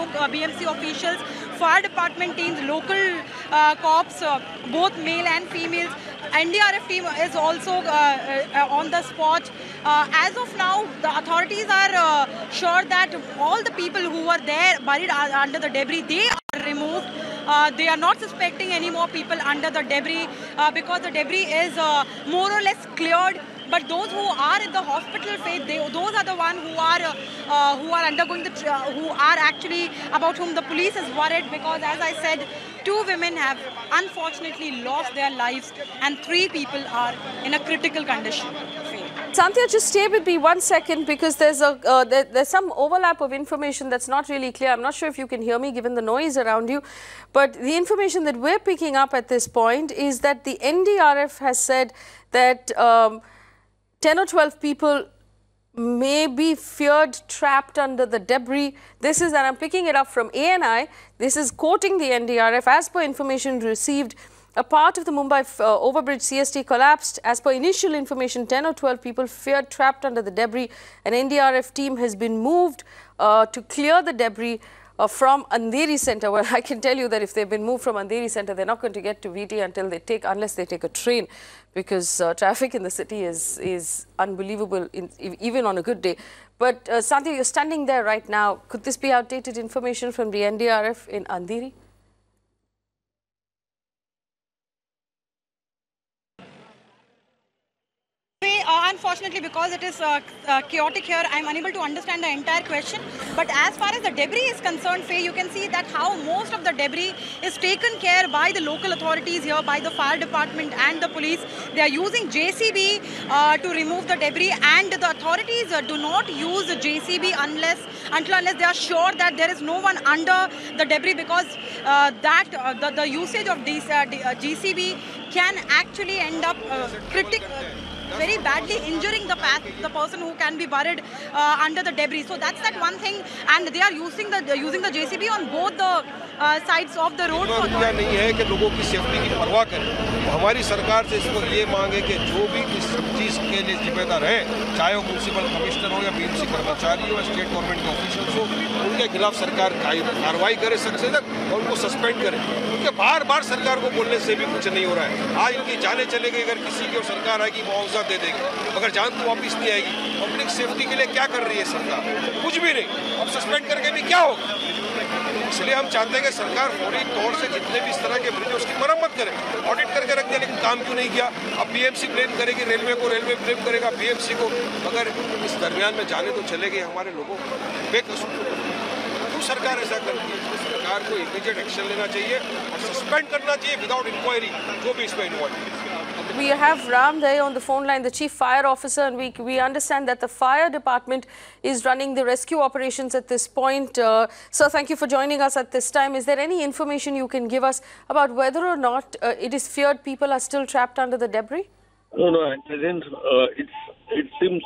[SPEAKER 6] officials, fire department teams, local cops, both male and females, NDRF team is also on the spot. As of now, the authorities are sure that all the people who were there buried under the debris, they are removed. They are not suspecting any more people under the debris because the debris is more or less cleared. But those who are in the hospital phase, those are the ones who are undergoing who are actually about whom the police is worried, because as I said, 2 women have unfortunately lost their lives and 3 people are in a critical condition.
[SPEAKER 1] Santya, just stay with me 1 second, because there's some overlap of information that's not really clear. I'm not sure if you can hear me given the noise around you, but the information that we're picking up at this point is that the NDRF has said that 10 or 12 people may be feared trapped under the debris. This is, and I'm picking it up from ANI, this is quoting the NDRF. As per information received, a part of the Mumbai overbridge CST collapsed. As per initial information, 10 or 12 people feared trapped under the debris. An NDRF team has been moved to clear the debris from Andheri Centre. Well, I can tell you that if they've been moved from Andheri Centre, they're not going to get to VT unless they take a train, because traffic in the city is unbelievable, even on a good day. But Sandhya, you're standing there right now. Could this be outdated information from the NDRF in Andheri?
[SPEAKER 6] Unfortunately, because it is chaotic here, I'm unable to understand the entire question. But as far as the debris is concerned, Faye, you can see that how most of the debris is taken care by the local authorities here, by the fire department and the police. They are using JCB to remove the debris, and the authorities do not use JCB until unless they are sure that there is no one under the debris, because the usage of this JCB can actually end up very badly injuring the person who can be buried under the debris. So that's that one thing, and they are using the JCB on both the sides of the road.
[SPEAKER 10] नहीं है कि लोगों की safety की परवाह करें। हमारी सरकार से इस वक्त ये मांग है कि जो भी इस चीज़ के लिए जिम्मेदार है, चाहे वो म्यूनसिपल कमिश्नर हो या बीएमसी कर्मचारी हो या स्टेट गवर्नमेंट के ऑफिशियल्स हो, उनके खिलाफ सरकार कार्रवाई करे सख्त से सख्त और उनको सस्पेंड करे। उनके बार-बार सरकार को बोलने से भी कुछ नहीं हो रहा है। आज इनकी जाने चले गई, अगर किसी की सरकार आएगी मुआवजा दे देगी, मगर जान तो वापिस नहीं आएगी। पब्लिक सेफ्टी के लिए क्या कर रही है सरकार? कुछ भी नहीं। अब सस्पेंड करके भी क्या होगा? इसलिए हम चाहते हैं कि सरकार फौरी तौर से जितने भी इस तरह के ब्रिज उसकी मरम्मत करे, ऑडिट करके रख दिया, लेकिन काम क्यों नहीं किया? अब बीएमसी ब्लेम करेगी रेलवे को, रेलवे ब्लेम करेगा बीएमसी को, मगर इस दरमियान में जाने तो चले गए हमारे लोगों बेकसूर। क्यों सरकार ऐसा करती है? सरकार को इमीडिएट एक्शन लेना चाहिए और सस्पेंड करना चाहिए विदाउट इंक्वायरी जो भी इसमें इन्वॉल्व है।
[SPEAKER 1] We have Ram there on the phone line, the Chief Fire Officer, and we understand that the fire department is running the rescue operations at this point. Sir, thank you for joining us at this time. Is there any information you can give us about whether or not it is feared people are still trapped under the debris?
[SPEAKER 11] No, at present, it seems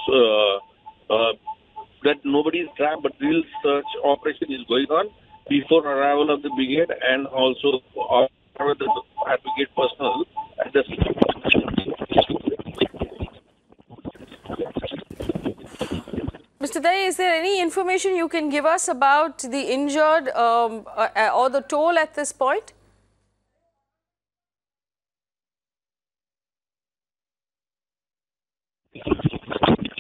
[SPEAKER 11] that nobody is trapped, but real search operation is going on before arrival of the brigade and also the brigade personnel at the
[SPEAKER 1] Mr. Day, is there any information you can give us about the injured or the toll at this point?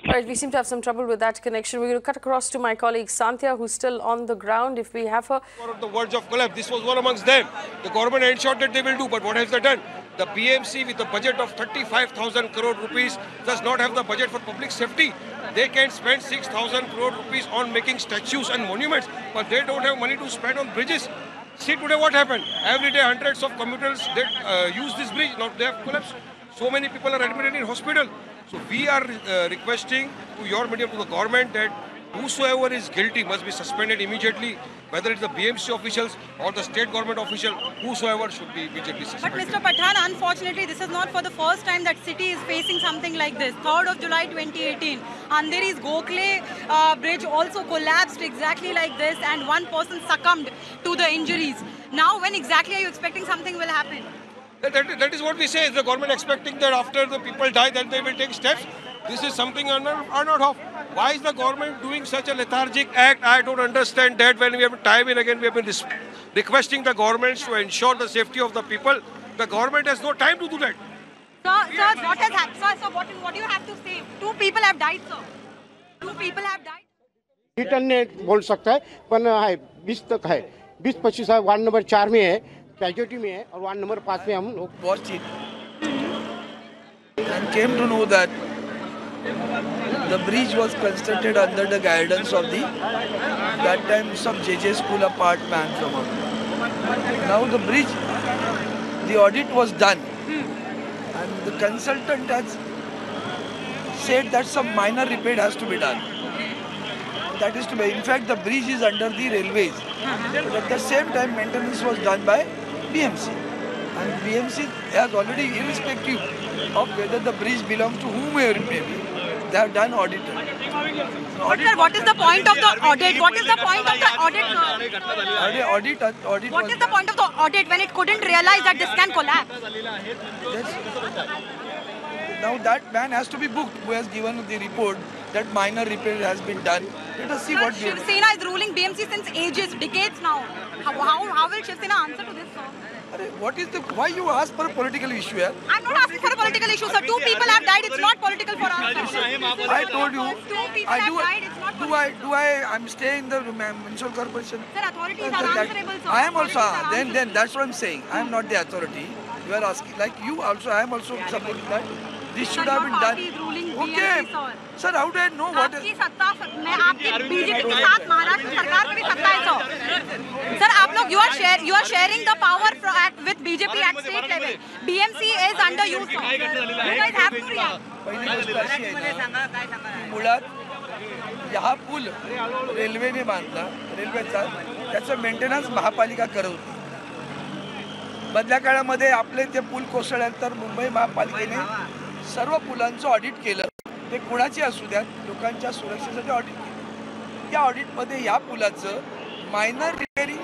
[SPEAKER 1] Right, we seem to have some trouble with that connection. We're going to cut across to my colleague Sandhya, who's still on the ground, if we have her.
[SPEAKER 10] On the verge of collapse, this was one amongst them. The government ensured that they will do, but what has they done? The BMC, with a budget of 35,000 crore rupees, does not have the budget for public safety. They can spend 6,000 crore rupees on making statues and monuments, but they don't have money to spend on bridges. See today what happened. Every day hundreds of commuters use this bridge. Now they have collapsed. So many people are admitted in hospital. So we are requesting to your medium, to the government, that whosoever is guilty must be suspended immediately, whether it's the BMC officials or the state government official, whosoever should be immediately suspended.
[SPEAKER 6] But Mr. Pathan, unfortunately, this is not for the first time that city is facing something like this. 3rd of July 2018, Andheri's Govt bridge also collapsed exactly like this, and one person succumbed to the injuries. Now, when exactly are you expecting something will happen?
[SPEAKER 10] That is what we say. Is the government expecting that after the people die, then they will take steps? This is something unheard of. Why is the government doing such a lethargic act? I don't understand that. When we have time and again we have been requesting the governments to ensure the safety of the people. The government has no time to do that.
[SPEAKER 6] Sir, what has happened? Sir, what do you have to say? 2 people have died, sir. 2 people have died.
[SPEAKER 12] Return ने बोल सकता है, पर है 20 तक है, 20-25 है, ward number 4 में है, कैजुअलिटी में है, और वार्ड नंबर 5 में हम लोग
[SPEAKER 13] watched it and came to know that the bridge was constructed under the guidance of that time some JJ school apart man from us. Now the bridge, the audit was done and the consultant has said that some minor repair has to be done. That is to be, in fact the bridge is under the railways, but at the same time maintenance was done by BMC, and BMC has already, irrespective of whether the bridge belongs to whomever it may be, they have done audit.
[SPEAKER 6] But sir, what is the point of the audit? What is the point of the audit, sir?
[SPEAKER 13] Audit.
[SPEAKER 6] What is the point of the audit when it couldn't realize that this can collapse?
[SPEAKER 13] Now that man has to be booked who has given the report that minor repair has been done. Let us see
[SPEAKER 6] Sir,
[SPEAKER 13] what
[SPEAKER 6] Shiv Sena is ruling BMC since ages, decades now. How will Shiv Sena answer to this, sir?
[SPEAKER 13] Why you ask for a political issue here?
[SPEAKER 6] I'm not asking for a political issue, sir. 2 people have died. It's not political for us.
[SPEAKER 13] I told you.
[SPEAKER 6] 2 people have died. It's not political.
[SPEAKER 13] I'm staying in the municipal corporation.
[SPEAKER 6] Sir, authorities are answerable, sir.
[SPEAKER 13] I am also. Then that's what I'm saying. I am not the authority. You are asking, like you also. I am also supporting that. This should have been done. Okay, sir. How do I know what?
[SPEAKER 6] आपकी सत्ता मैं आपकी BJP के साथ महाराष्ट्र सरकार में भी सत्ता है सर आप लोग you are sharing the power with BJP at state level. BMC is under you, sir. You guys have to react.
[SPEAKER 13] पहिली गोष्ट अशी आहे मुळात हा पूल रेल्वेने बांधला रेल्वेचा त्याचं मेंटेनन्स महापालिका करत होती. बदल्या काळामध्ये आपले ते पूल कोसळल्यानंतर मुंबई महापालिकेने सर्व पुलांचं ऑडिट केलं. ते कोणाचे असू द्यात लोकांच्या सुरक्षेसाठी ऑडिट केलं. त्या ऑडिटमध्ये या पुलाचं मायनर रिपेरिंग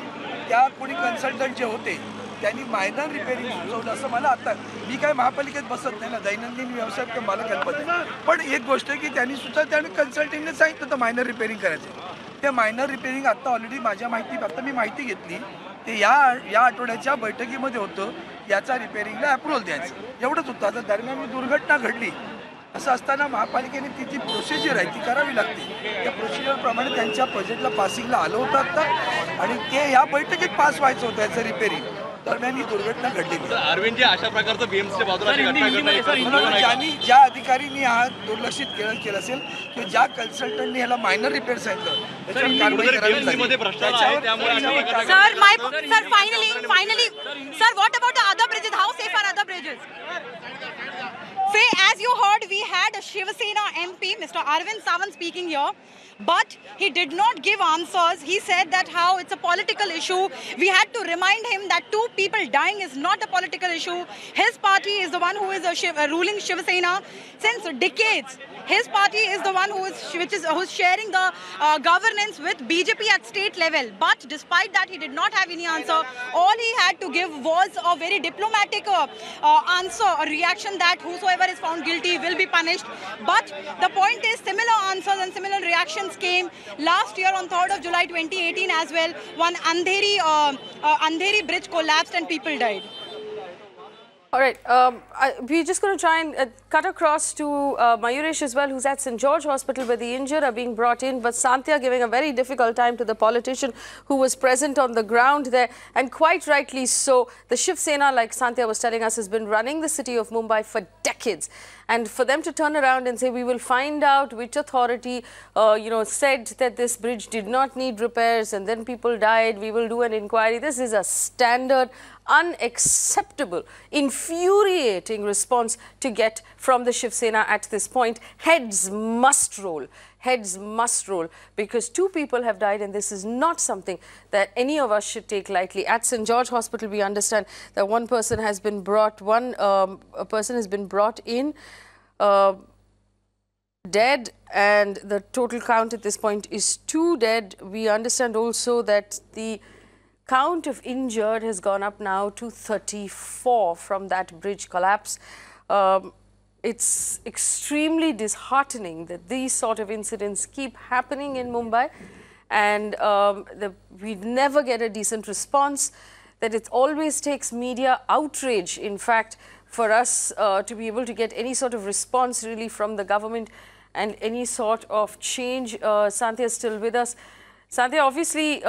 [SPEAKER 13] त्या कोणी कन्सल्टंट जे होते त्यांनी मायनर रिपेरिंग सुचवलं असं मला आता मी काय महापालिकेत बसत नाही ना दैनंदिन व्यवसायात मला कल्पना आहे. पण एक गोष्ट आहे की त्यांनी सुचवलं त्याने कन्सल्टिंगने सांगितलं तर मायनर रिपेरिंग करायचं. ते मायनर रिपेरिंग आता ऑलरेडी माझ्या आता मी माहिती घेतली ते या आठवड्याच्या बैठकीमध्ये होतं. याचा रिपेरिंगला अप्रूव्हल द्यायचं एवढंच होतं. आता दरम्यान दुर्घटना घडली असं असताना महापालिकेने ती जी प्रोसिजर आहे ती करावी लागते. त्या प्रोसिजरप्रमाणे त्यांच्या प्रोजेक्टला पासिंगला आलं होतं आता आणि ते या बैठकीत पास व्हायचं होतं याचं रिपेरिंग. दरम्यान ही दुर्घटना घडली.
[SPEAKER 14] अरविंद जी अशा प्रकारचं बीएमसीच्या बाजूला
[SPEAKER 13] ज्या अधिकाऱ्यांनी हा दुर्लक्षित केलं असेल किंवा ज्या कन्सल्टंटनी ह्याला मायनर रिपेअर सांगितलं त्याच्यावर कारवाई करावी लागेल.
[SPEAKER 6] Sir, finally, sir, what about the other bridges? How safe are other bridges? Faye, as you heard, we had a Shiv Sena MP, Mr. Arvind Sawant, speaking here. But he did not give answers. He said that how it's a political issue. We had to remind him that 2 people dying is not a political issue. His party is the one who is ruling Shiv Sena since decades. His party is the one who's sharing the governance with BJP at state level. But despite that, he did not have any answer. All he had to give was a very diplomatic answer, a reaction that whosoever is found guilty will be punished. But the point is, similar answers and similar reactions came last year on 3rd of July 2018 as well. One Andheri bridge collapsed and people died.
[SPEAKER 1] All right, we're just going to try and cut across to Mayuresh as well, who's at St. George Hospital, where the injured are being brought in. But Santya giving a very difficult time to the politician who was present on the ground there, and quite rightly so. The Shiv Sena, like Santya was telling us, has been running the city of Mumbai for decades. And for them to turn around and say, we will find out which authority, said that this bridge did not need repairs and then people died, we will do an inquiry. This is a standard, unacceptable, infuriating response to get from the Shiv Sena at this point. Heads must roll. Heads must roll, because 2 people have died, and this is not something that any of us should take lightly. At St. George Hospital, we understand that one person has been brought, in dead, and the total count at this point is 2 dead. We understand also that the count of injured has gone up now to 34 from that bridge collapse. It's extremely disheartening that these sort of incidents keep happening in Mumbai, and we never get a decent response, that it always takes media outrage, in fact, for us to be able to get any sort of response really from the government and any sort of change. Santya is still with us. Santya, obviously,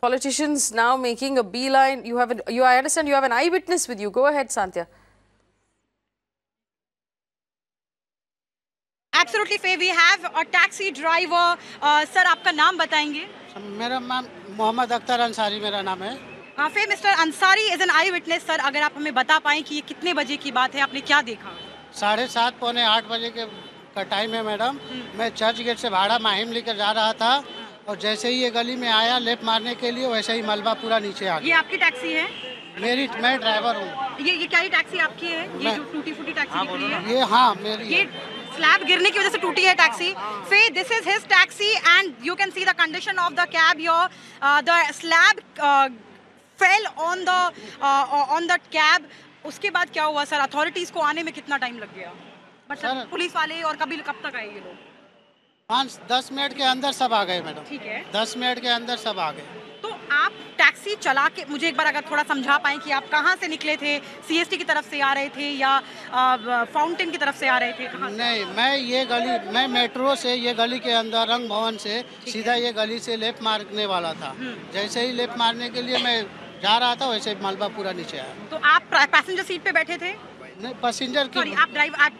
[SPEAKER 1] politicians now making a beeline. I understand you have an eyewitness with you. Go ahead, Santya.
[SPEAKER 6] Absolutely, Faye. We have a taxi driver. Sir, आपका नाम बताएंगे?
[SPEAKER 15] मेरा नाम मोहम्मद अख्तर अंसारी मेरा नाम है.
[SPEAKER 6] Faye, Mr. Ansari is an eyewitness, sir. अगर आप हमें बता पाएं कि ये कितने बजे की बात है, आपने क्या देखा?
[SPEAKER 15] 7:30 पौने 8 बजे का टाइम है मैडम. मैं चर्च गेट से भाड़ा माहिम लेकर जा रहा था, और जैसे ही ये गली में आया लेफ्ट मारने के लिए, वैसे ही मलबा पूरा नीचे आ गया.
[SPEAKER 6] ये आपकी टैक्सी है?
[SPEAKER 15] मैं ड्राइवर हूँ.
[SPEAKER 6] ये क्या ही टैक्सी आपकी है? ये जो टूटी फूटी टैक्सी निकली है?
[SPEAKER 15] ये हाँ मेरी.
[SPEAKER 6] ये slab गिरने की वजह से टूटी है taxi. Faye, this is his taxi and you can see the condition of the cab here. The slab fell on the cab. उसके बाद क्या हुआ सर? Authorities को आने में कितना टाइम लग गया? मतलब पुलिस वाले और कब तक आए ये लोग?
[SPEAKER 15] 5-10 मिनट के अंदर सब आ गए मैडम.
[SPEAKER 6] ठीक है.
[SPEAKER 15] 10 मिनट के अंदर सब आ गए.
[SPEAKER 6] तो आप टैक्सी चला के मुझे एक बार अगर थोड़ा समझा पाएं कि आप कहाँ से निकले थे? सीएसटी की तरफ से आ रहे थे या फाउंटेन की तरफ से आ रहे थे? कहाँ?
[SPEAKER 15] नहीं, मैं मेट्रो से ये गली के अंदर रंग भवन से सीधा ये गली से लेफ्ट मारने वाला था. जैसे ही लेफ्ट मारने के लिए मैं जा रहा था वैसे मलबा पूरा नीचे आया.
[SPEAKER 6] तो आप पैसेंजर सीट पे बैठे थे?
[SPEAKER 15] नहीं, पैसेंजर की.
[SPEAKER 6] सॉरी, आप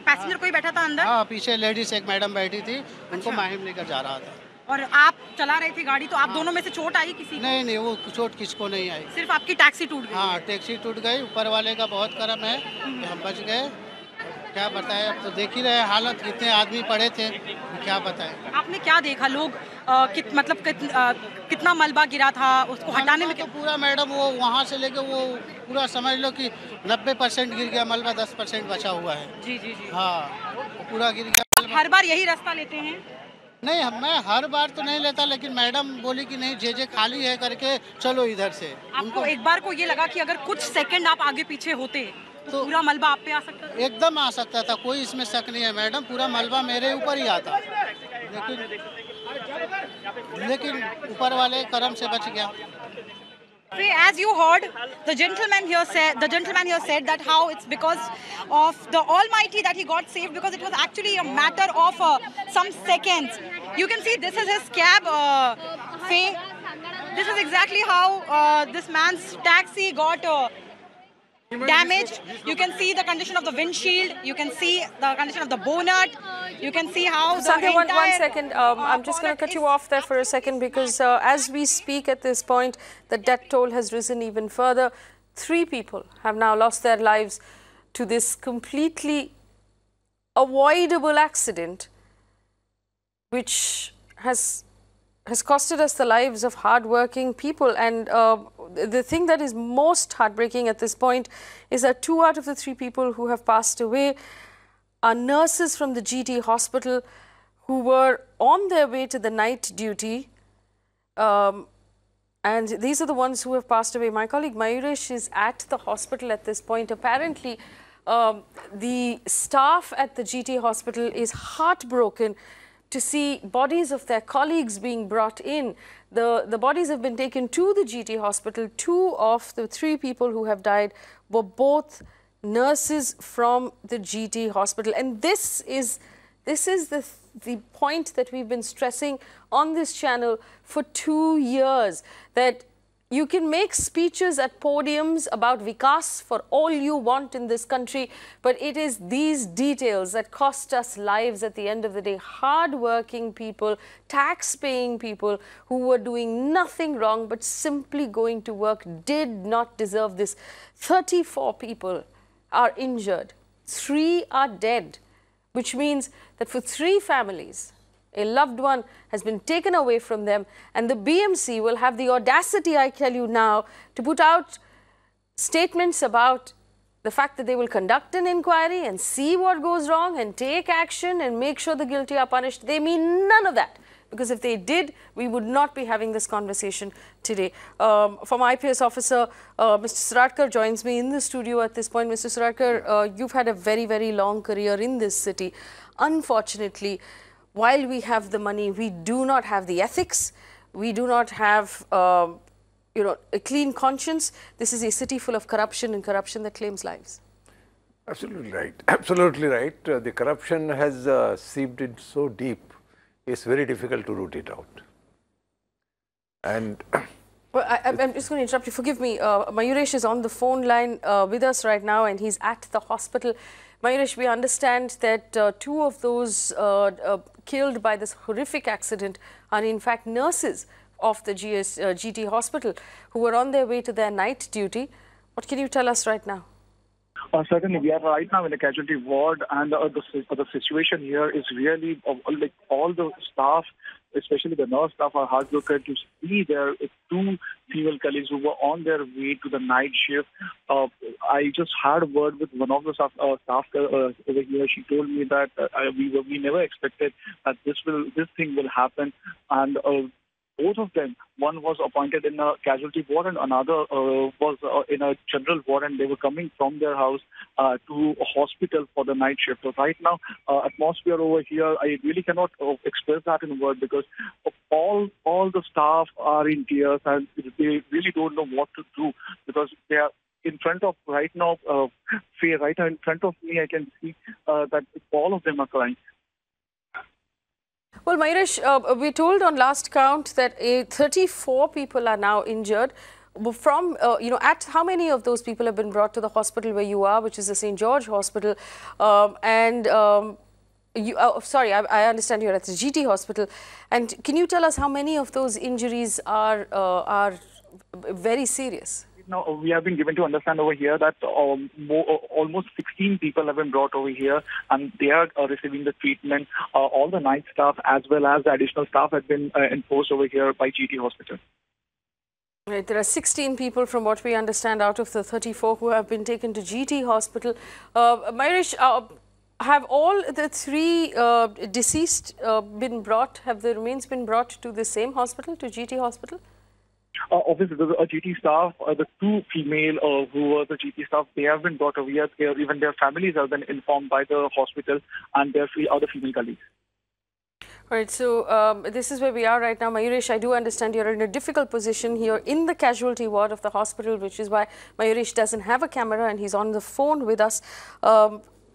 [SPEAKER 6] पैसेंजर कोई बैठा था अंदर?
[SPEAKER 15] हाँ, पीछे लेडीज एक मैडम बैठी थी. उनको माहिम लेकर जा रहा था.
[SPEAKER 6] और आप चला रहे थे गाड़ी, तो आप दोनों में से चोट आई किसी?
[SPEAKER 15] नहीं, वो चोट किसको नहीं आई.
[SPEAKER 6] सिर्फ आपकी टैक्सी टूट गई?
[SPEAKER 15] हाँ, टैक्सी टूट गई. ऊपर वाले का बहुत करम है कि हम बच गए. क्या बताएं, अब तो देख ही रहे हालत, कितने आदमी पड़े थे, क्या बताएं.
[SPEAKER 6] आपने क्या देखा? लोग कितना मलबा गिरा था, उसको हटाने में?
[SPEAKER 15] तो पूरा मैडम वो वहाँ से लेके वो पूरा समझ लो कि 90% गिर गया मलबा, 10% बचा हुआ है.
[SPEAKER 6] जी.
[SPEAKER 15] हाँ, पूरा गिर गया.
[SPEAKER 6] हर बार यही रास्ता लेते हैं?
[SPEAKER 15] नहीं, मैं हर बार तो नहीं लेता, लेकिन मैडम बोली कि नहीं, जे खाली है करके चलो इधर से.
[SPEAKER 6] आपको एक बार को ये लगा कि अगर कुछ सेकंड आप आगे पीछे होते तो पूरा मलबा आप पे आ सकता था?
[SPEAKER 15] एकदम आ सकता था, कोई इसमें शक नहीं है मैडम. पूरा मलबा मेरे ऊपर ही आता, लेकिन ऊपर वाले करम से बच गया.
[SPEAKER 6] As you heard, the gentleman here said that how it's because of the Almighty that he got saved, because it was actually a matter of some seconds. You can see this is his cab, Faye. This is exactly how this man's taxi got damaged. You can see the condition of the windshield. You can see the condition of the bonnet. You can see how
[SPEAKER 1] Sandhya, one second. I'm just going to cut you off there for a second, because as we speak at this point, the death toll has risen even further. 3 people have now lost their lives to this completely avoidable accident, which has costed us the lives of hard-working people. And the thing that is most heartbreaking at this point is that 2 out of the 3 people who have passed away are nurses from the GT hospital who were on their way to the night duty. And these are the ones who have passed away. My colleague Mayuresh is at the hospital at this point. Apparently, the staff at the GT hospital is heartbroken to see bodies of their colleagues being brought in. The bodies have been taken to the GT hospital. 2 of the 3 people who have died were both nurses from the GT hospital. And this is the point that we've been stressing on this channel for 2 years, that you can make speeches at podiums about Vikas for all you want in this country, but it is these details that cost us lives at the end of the day. Hard-working people, tax-paying people who were doing nothing wrong but simply going to work did not deserve this. 34 people are injured, 3 are dead, which means that for 3 families, a loved one has been taken away from them, and the BMC will have the audacity, I tell you now, to put out statements about the fact that they will conduct an inquiry and see what goes wrong and take action and make sure the guilty are punished. They mean none of that, because if they did, we would not be having this conversation today. Former IPS officer Mr. Suratkar joins me in the studio at this point. Mr. Suratkar, you've had a very, very long career in this city. Unfortunately, while we have the money, we do not have the ethics. We do not have, a clean conscience. This is a city full of corruption, and corruption that claims lives.
[SPEAKER 16] Absolutely right. Absolutely right. The corruption has seeped in so deep, it's very difficult to root it out. And
[SPEAKER 1] well, I'm just going to interrupt you. Forgive me. Mayuresh is on the phone line with us right now, and he's at the hospital. Mayuresh, we understand that 2 of those killed by this horrific accident are in fact nurses of the GT hospital who were on their way to their night duty. What can you tell us right now?
[SPEAKER 9] Certainly, we are right now in the casualty ward, and the situation here is really like all the staff, especially the nurse staff, are heartbroken to see their 2 female colleagues who were on their way to the night shift. I just had a word with one of the staff over here. She told me that we never expected that this thing will happen, and both of them, one was appointed in a casualty ward and another was in a general ward, and they were coming from their house to a hospital for the night shift. So right now, atmosphere over here, I really cannot express that in words, because all the staff are in tears and they really don't know what to do, because they are in front of right now, Faye, right now in front of me, I can see that all of them are crying.
[SPEAKER 1] Well, Mayuresh, we told on last count that 34 people are now injured. From, at how many of those people have been brought to the hospital where you are, which is the St. George Hospital? Sorry, I understand you're at the GT Hospital. And can you tell us how many of those injuries are very serious?
[SPEAKER 9] Now, we have been given to understand over here that almost 16 people have been brought over here, and they are receiving the treatment. All the night staff as well as the additional staff have been enforced over here by GT Hospital.
[SPEAKER 1] Right, there are 16 people from what we understand out of the 34 who have been taken to GT Hospital. Mayuresh, have all the 3 deceased been brought, have the remains been brought to the same hospital, to GT Hospital?
[SPEAKER 9] Obviously, the GT staff, the 2 female who were the GT staff, they have been brought over here. Even their families have been informed by the hospital and their other female colleagues.
[SPEAKER 1] All right, so this is where we are right now. Mayuresh, I do understand you're in a difficult position here in the casualty ward of the hospital, which is why Mayuresh doesn't have a camera and he's on the phone with us.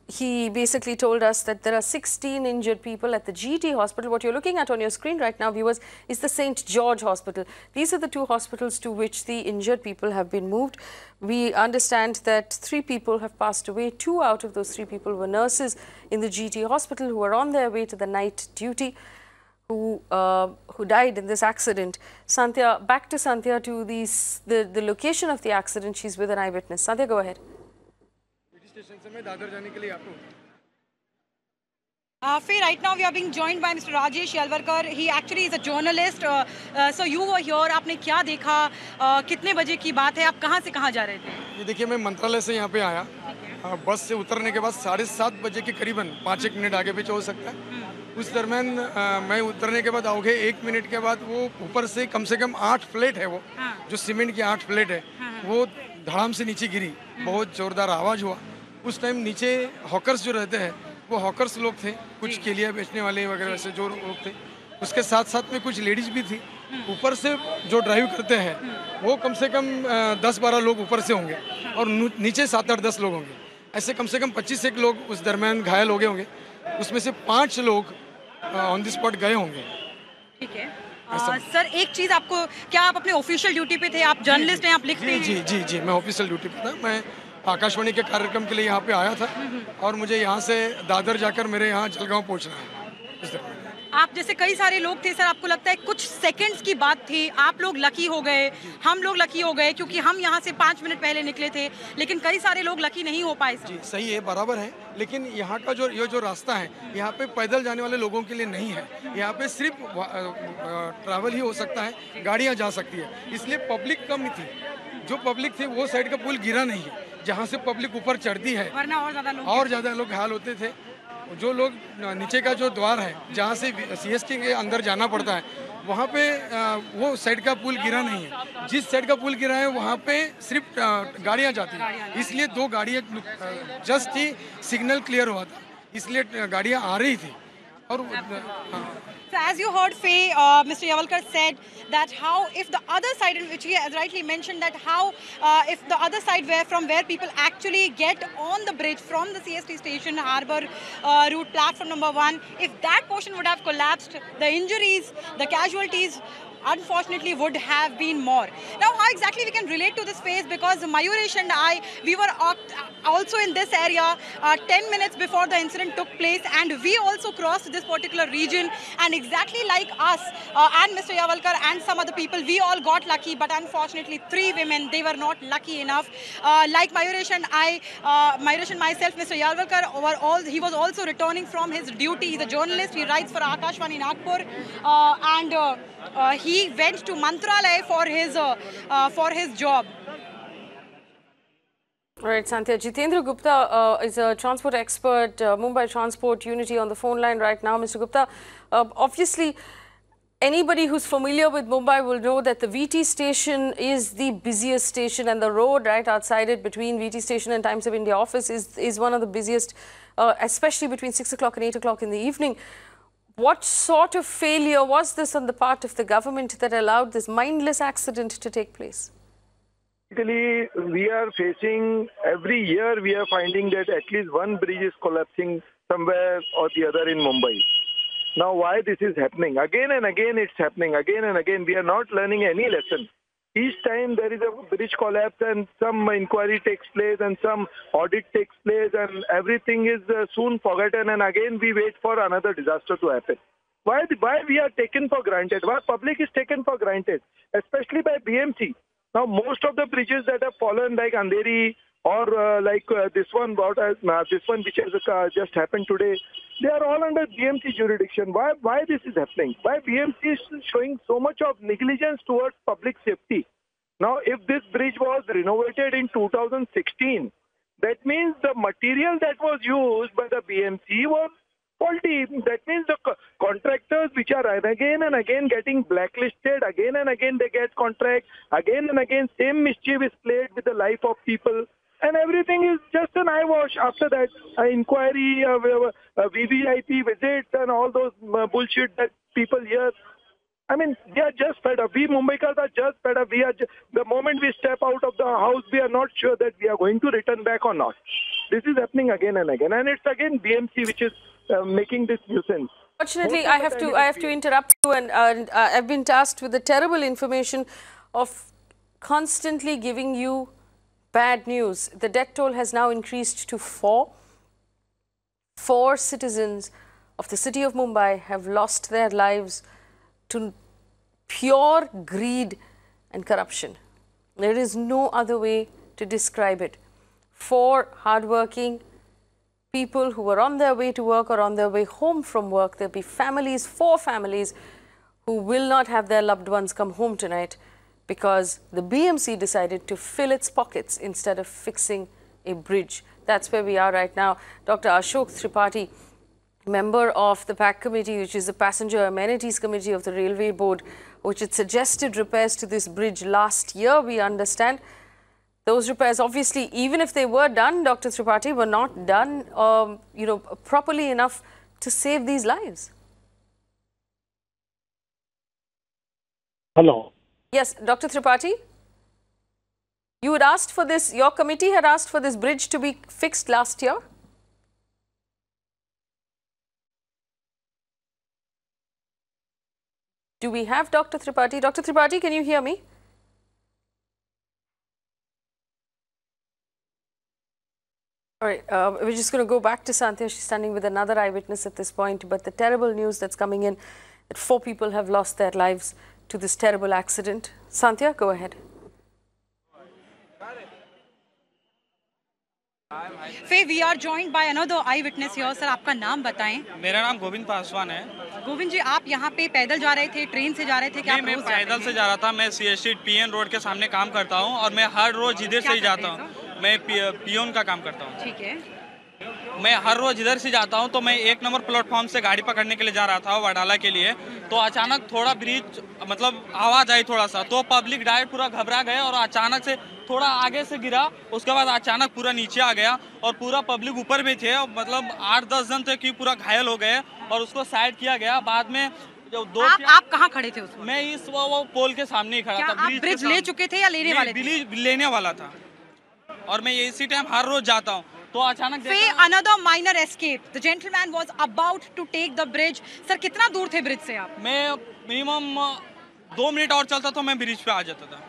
[SPEAKER 1] He basically told us that there are 16 injured people at the GT Hospital. What you're looking at on your screen right now, viewers, is the St. George Hospital. These are the 2 hospitals to which the injured people have been moved. We understand that 3 people have passed away. 2 out of those 3 people were nurses in the GT Hospital who were on their way to the night duty, who died in this accident. Sandhya, back to Sandhya, to the location of the accident. She's with an eyewitness. Sandhya, go ahead.
[SPEAKER 6] Faye, right now we are being joined by Mr. Rajesh Yalvarkar. He actually is a journalist. So you were here. आपने क्या देखा? कितने बजे की बात है? आप कहाँ से कहाँ जा रहे थे?
[SPEAKER 17] ये देखिए, मैं मंत्रालय से यहाँ पे आया. बस से उतरने के बाद 7:30 बजे के करीबन 5-1 मिनट आगे पीछे हो सकता है. उस दरमियान मैं उतरने के बाद अवघे 1 मिनट के बाद वो ऊपर से कम 8 फ्लैट है, वो जो सीमेंट की 8 फ्लैट है, वो धड़ाम से नीचे गिरी. बहुत जोरदार आवाज़ हुआ. उस टाइम नीचे हॉकर्स जो रहते हैं, वो हॉकर्स लोग थे, कुछ केलिया बेचने वाले वगैरह वैसे जो लोग थे. उसके साथ में कुछ लेडीज़ भी थी. ऊपर से जो ड्राइव करते हैं वो कम से कम 10-12 लोग ऊपर से होंगे और नीचे 7-8-10 लोग होंगे. ऐसे कम से कम 25 लोग उस दरमियान घायल हो गए होंगे. उसमें से 5 लोग ऑन द स्पॉट गए होंगे.
[SPEAKER 6] ठीक है. सर, एक चीज़ आपको, क्या आप अपने ऑफिशियल ड्यूटी पे थे? आप जर्नलिस्ट हैं, आप लिखते हैं?
[SPEAKER 17] जी, मैं ऑफिशियल ड्यूटी पे था. मैं आकाशवाणी के कार्यक्रम के लिए यहाँ पे आया था और मुझे यहाँ से दादर जाकर मेरे यहाँ जलगांव पहुँचना है.
[SPEAKER 6] आप जैसे कई सारे लोग थे सर, आपको लगता है कुछ सेकंड्स की बात थी, आप लोग लकी हो गए, हम लोग लकी हो गए क्योंकि हम यहाँ से 5 मिनट पहले निकले थे, लेकिन कई सारे लोग लकी नहीं हो पाए सर.
[SPEAKER 17] जी सही है, बराबर है, लेकिन यहाँ का जो रास्ता है, यहाँ पे पैदल जाने वाले लोगों के लिए नहीं है. यहाँ पे सिर्फ ट्रैवल ही हो सकता है, गाड़ियाँ जा सकती है. इसलिए पब्लिक कम थी. जो पब्लिक थी वो साइड का पुल गिरा नहीं है, जहाँ से पब्लिक ऊपर चढ़ती है,
[SPEAKER 6] वरना और ज़्यादा लोग
[SPEAKER 17] घायल होते थे. जो लोग नीचे का जो द्वार है जहाँ से सीएसटी के अंदर जाना पड़ता है, वहाँ पे वो साइड का पुल गिरा नहीं है. जिस साइड का पुल गिरा है वहाँ पे सिर्फ गाड़ियाँ जाती हैं. इसलिए 2 गाड़ियाँ जस्ट ही सिग्नल क्लियर हुआ था, इसलिए गाड़ियाँ आ रही थी. और
[SPEAKER 6] So as you heard, Faye, Mr. Yalvarkar said that how if the other side, which he has rightly mentioned, that how if the other side from where people actually get on the bridge from the CST station, Harbour route, platform number 1, if that portion would have collapsed, the injuries, the casualties, unfortunately would have been more. Now, how exactly we can relate to this phase, because Mayuresh and I, we were also in this area 10 minutes before the incident took place, and we also crossed this particular region, and exactly like us and Mr. Yalvarkar and some other people, we all got lucky, but unfortunately 3 women, they were not lucky enough. Like Mayuresh and I, Mayuresh and myself, Mr. Yalvarkar, he was also returning from his duty. He's a journalist, he writes for Akashvani Nagpur, and he went to Mantralaya for his job.
[SPEAKER 1] Right, Santhya. Jitendra Gupta is a transport expert, Mumbai Transport Unity on the phone line right now. Mr. Gupta, obviously, anybody who's familiar with Mumbai will know that the VT station is the busiest station, and the road right outside it between VT station and Times of India office is one of the busiest, especially between 6 o'clock and 8 o'clock in the evening. What sort of failure was this on the part of the government that allowed this mindless accident to take place?
[SPEAKER 18] Basically, we are facing, every year we are finding that at least one bridge is collapsing somewhere or the other in Mumbai. Now, why this is happening? Again and again it's happening. Again and again we are not learning any lesson. Each time there is a bridge collapse and some inquiry takes place and some audit takes place and everything is soon forgotten, and again we wait for another disaster to happen. Why we are taken for granted? Why public is taken for granted, especially by BMC? Now, most of the bridges that have fallen, like Andheri or this one which has just happened today, they are all under BMC jurisdiction. Why this is happening? Why BMC is showing so much of negligence towards public safety? Now, if this bridge was renovated in 2016, that means the material that was used by the BMC was faulty. That means the contractors which are again and again getting blacklisted, again and again they get contract, again and again same mischief is played with the life of people, and everything is just an eyewash. After that, inquiry, VVIP visits and all those bullshit that people hear. I mean, they are just fed up. We Mumbaikars are just fed up. The moment we step out of the house, we are not sure that we are going to return back or not. This is happening again and again, and it's again BMC which is making this nuisance.
[SPEAKER 1] Fortunately, I have to interrupt you, and I've been tasked with the terrible information of constantly giving you bad news. The death toll has now increased to 4. 4 citizens of the city of Mumbai have lost their lives to pure greed and corruption. There is no other way to describe it. 4 hardworking people who were on their way to work or on their way home from work. There'll be families, 4 families, who will not have their loved ones come home tonight because the BMC decided to fill its pockets instead of fixing a bridge. That's where we are right now. Dr. Ashok Tripathi, member of the PAC committee, which is the Passenger Amenities Committee of the Railway Board, which had suggested repairs to this bridge last year, we understand. Those repairs, obviously, even if they were done, Dr. Tripathi, were not done, properly enough to save these lives.
[SPEAKER 19] Hello.
[SPEAKER 1] Yes, Dr. Tripathi, you had asked for this, your committee had asked for this bridge to be fixed last year. Do we have Dr. Tripathi? Dr. Tripathi, can you hear me? All right, we're just going to go back to Santhya. She's standing with another eyewitness at this point. But the terrible news that's coming in, that 4 people have lost their lives to this terrible accident. Santhya, go ahead.
[SPEAKER 6] Faye, we are joined by another eyewitness here. Sir, आपका नाम बताएं.
[SPEAKER 20] मेरा नाम गोविंद पासवान है.
[SPEAKER 6] गोविंद जी, आप यहाँ पे पैदल जा रहे थे, ट्रेन से जा रहे थे क्या?
[SPEAKER 20] मैं पैदल से जा रहा था. मैं CST PN रोड के सामने काम करता हूँ और मैं हर रोज इधर से ही जाता हूँ. मैं पियोन का काम करता हूँ.
[SPEAKER 6] ठीक है.
[SPEAKER 20] मैं हर रोज इधर से जाता हूँ, तो मैं 1 नंबर प्लेटफॉर्म से गाड़ी पकड़ने के लिए जा रहा था वडाला के लिए. तो अचानक थोड़ा ब्रिज मतलब आवाज आई थोड़ा सा, तो पब्लिक डायरेक्ट पूरा घबरा गए और अचानक से थोड़ा आगे से गिरा. उसके बाद अचानक पूरा नीचे आ गया और पूरा पब्लिक ऊपर में थे. मतलब 8-10 जन थे कि पूरा घायल हो गए और उसको साइड किया गया. बाद में जो
[SPEAKER 6] आप कहाँ खड़े थे उसमें?
[SPEAKER 20] मैं इस वो पोल के सामने ही खड़ा था.
[SPEAKER 6] ब्रिज ले चुके थे या लेने वाले थे?
[SPEAKER 20] ब्रिज लेने वाला था और मैं इसी टाइम हर रोज जाता हूँ. तो अचानक
[SPEAKER 6] another minor escape. The gentleman was about to take the bridge. Sir, कितना दूर थे ब्रिज से आप?
[SPEAKER 20] मैं मिनिमम 2 मिनट और चलता तो मैं ब्रिज पे आ जाता था.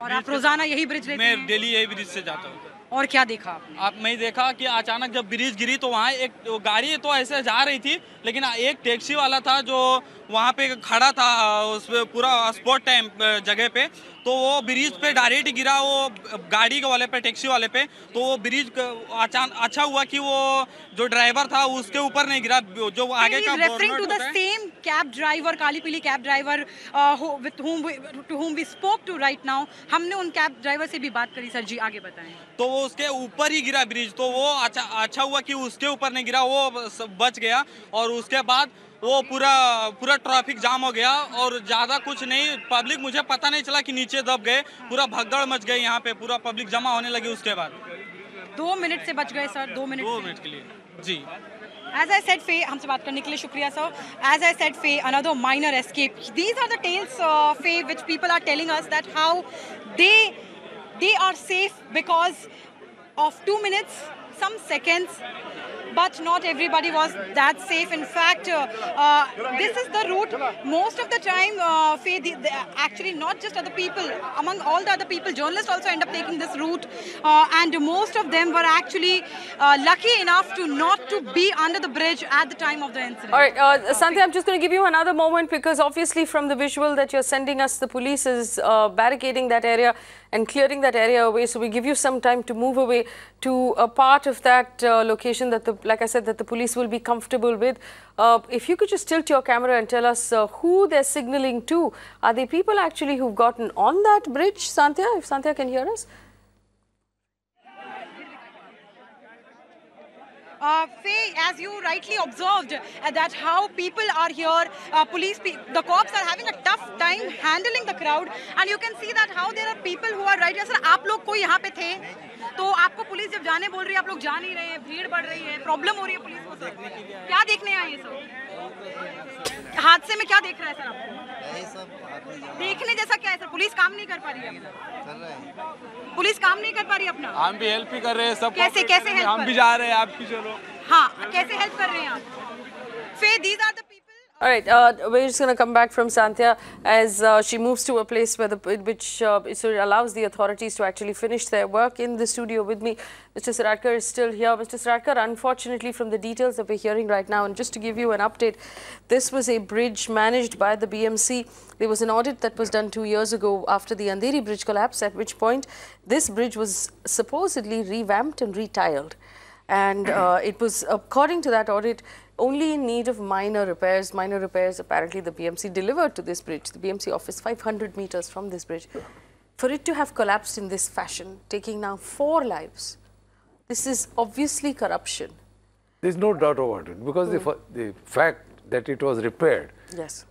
[SPEAKER 6] और आप रोजाना यही ब्रिज लेते हैं?
[SPEAKER 20] मैं डेली यही ब्रिज से जाता हूँ.
[SPEAKER 6] और क्या देखा आपने?
[SPEAKER 20] मैं देखा कि अचानक जब ब्रिज गिरी तो वहाँ एक गाड़ी तो ऐसे जा रही थी, लेकिन एक टैक्सी वाला था जो वहाँ पे खड़ा था उस पूरा स्पॉट टाइम जगह पे. तो वो ब्रिज पे डायरेक्ट गिरा, वो गाड़ी के वाले पे, टैक्सी वाले पे. तो वो ब्रिज अचानक अच्छा हुआ कि वो जो ड्राइवर था उसके ऊपर नहीं गिरा. जो आगे का
[SPEAKER 6] referring to the same cab driver, काली पीली cab driver to whom we spoke to right now. हमने उन कैब ड्राइवर से भी बात करी. सर जी, आगे बताएं.
[SPEAKER 20] तो वो उसके ऊपर ही गिरा ब्रिज, तो वो अच्छा हुआ कि उसके ऊपर नहीं गिरा, वो बच गया। और उसके बाद वो पूरा ट्रैफिक जाम हो गया और ज़्यादा कुछ नहीं, पब्लिक मुझे पता नहीं चला कि नीचे दब गए, पूरा भगदड़ मच गई यहाँ पे, पूरा पब्लिक जमा होने लगी उसके बाद।
[SPEAKER 6] 2 मिनट से बच गए सर, 2 मिनट
[SPEAKER 20] 2 मिनट के लिए जी।
[SPEAKER 6] As I said, Faye, हमसे बात करने के लिए शुक्रिया sir. As I said, Faye, another minor escape. These are the tales, Faye, which people are telling us that how they are safe because of 2 minutes, some seconds. But not everybody was that safe. In fact, this is the route. Most of the time, Faye, actually not just other people, among all the other people, journalists also end up taking this route. And most of them were actually lucky enough to not to be under the bridge at the time of the incident.
[SPEAKER 1] All right, Sandhya, I'm just going to give you another moment because obviously from the visual that you're sending us, the police is barricading that area and clearing that area away. So we give you some time to move away to a part of that location that, like I said, that the police will be comfortable with. If you could just tilt your camera and tell us who they're signaling to. Are they people actually who've gotten on that bridge, Sandhya? If Sandhya can hear us.
[SPEAKER 6] Faye, as you rightly observed, that how people are here, the cops are having a tough time handling the crowd, and you can see that how there are people who are right here. Sir, आप लोग कोई यहाँ पे थे, तो आपको police जब जाने बोल रही है, आप लोग जा नहीं रहे हैं, भीड़ बढ़ रही है, प्रॉब्लम हो रही है पुलिस को सर, क्या देखने आए हैं सर? हादसे में क्या देख रहा है सर आपको? देखने जैसा क्या है सर? पुलिस काम नहीं कर पा रही है, पुलिस काम नहीं कर पा रही अपना।
[SPEAKER 14] हम भी हेल्प ही कर रहे हैं सब।
[SPEAKER 6] कैसे हेल्प?
[SPEAKER 14] हम भी जा रहे हैं, आप भी चलो।
[SPEAKER 6] हाँ, कैसे हेल्प कर रहे हैं आप? Faye, these are the people.
[SPEAKER 1] All right, we're just going to come back from Sandhya as she moves to a place where which allows the authorities to actually finish their work. In the studio with me, Mr. Saratkar is still here. Mr. Saratkar, unfortunately, from the details that we're hearing right now, and just to give you an update, this was a bridge managed by the BMC. There was an audit that was done 2 years ago after the Andheri bridge collapse, at which point this bridge was supposedly revamped and retiled. And it was, according to that audit, only in need of minor repairs. Minor repairs, apparently, the BMC delivered to this bridge, the BMC office 500 meters from this bridge. For it to have collapsed in this fashion, taking now 4 lives, this is obviously corruption.
[SPEAKER 16] There's no doubt about it, because the fact that it was repaired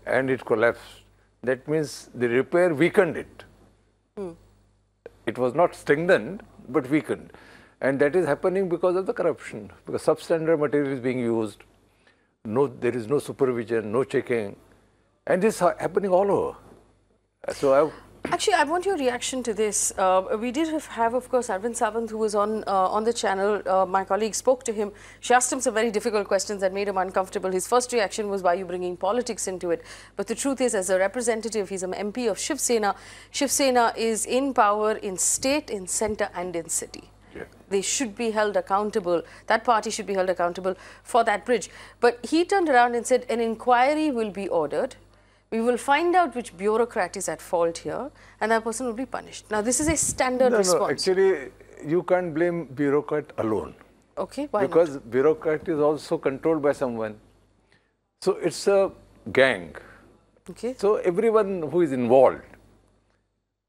[SPEAKER 16] and it collapsed, that means the repair weakened it. It was not strengthened, but weakened. And that is happening because of the corruption, because substandard material is being used. There is no supervision, no checking, and this is happening all over. So
[SPEAKER 1] actually, I want your reaction to this. We did have, of course, Arvind Sawant, who was on the channel. My colleague spoke to him. She asked him some very difficult questions that made him uncomfortable. His first reaction was, why are you bringing politics into it? But the truth is, as a representative, he's an MP of Shiv Sena. Shiv Sena is in power in state, in centre and in city. They should be held accountable. That party should be held accountable for that bridge. But he turned around and said, an inquiry will be ordered. We will find out which bureaucrat is at fault here, and that person will be punished. Now, this is a standard response.
[SPEAKER 16] No, actually, you can't blame bureaucrat alone.
[SPEAKER 1] Okay, why
[SPEAKER 16] because
[SPEAKER 1] not?
[SPEAKER 16] Bureaucrat is also controlled by someone. So it's a gang.
[SPEAKER 1] Okay.
[SPEAKER 16] So everyone who is involved,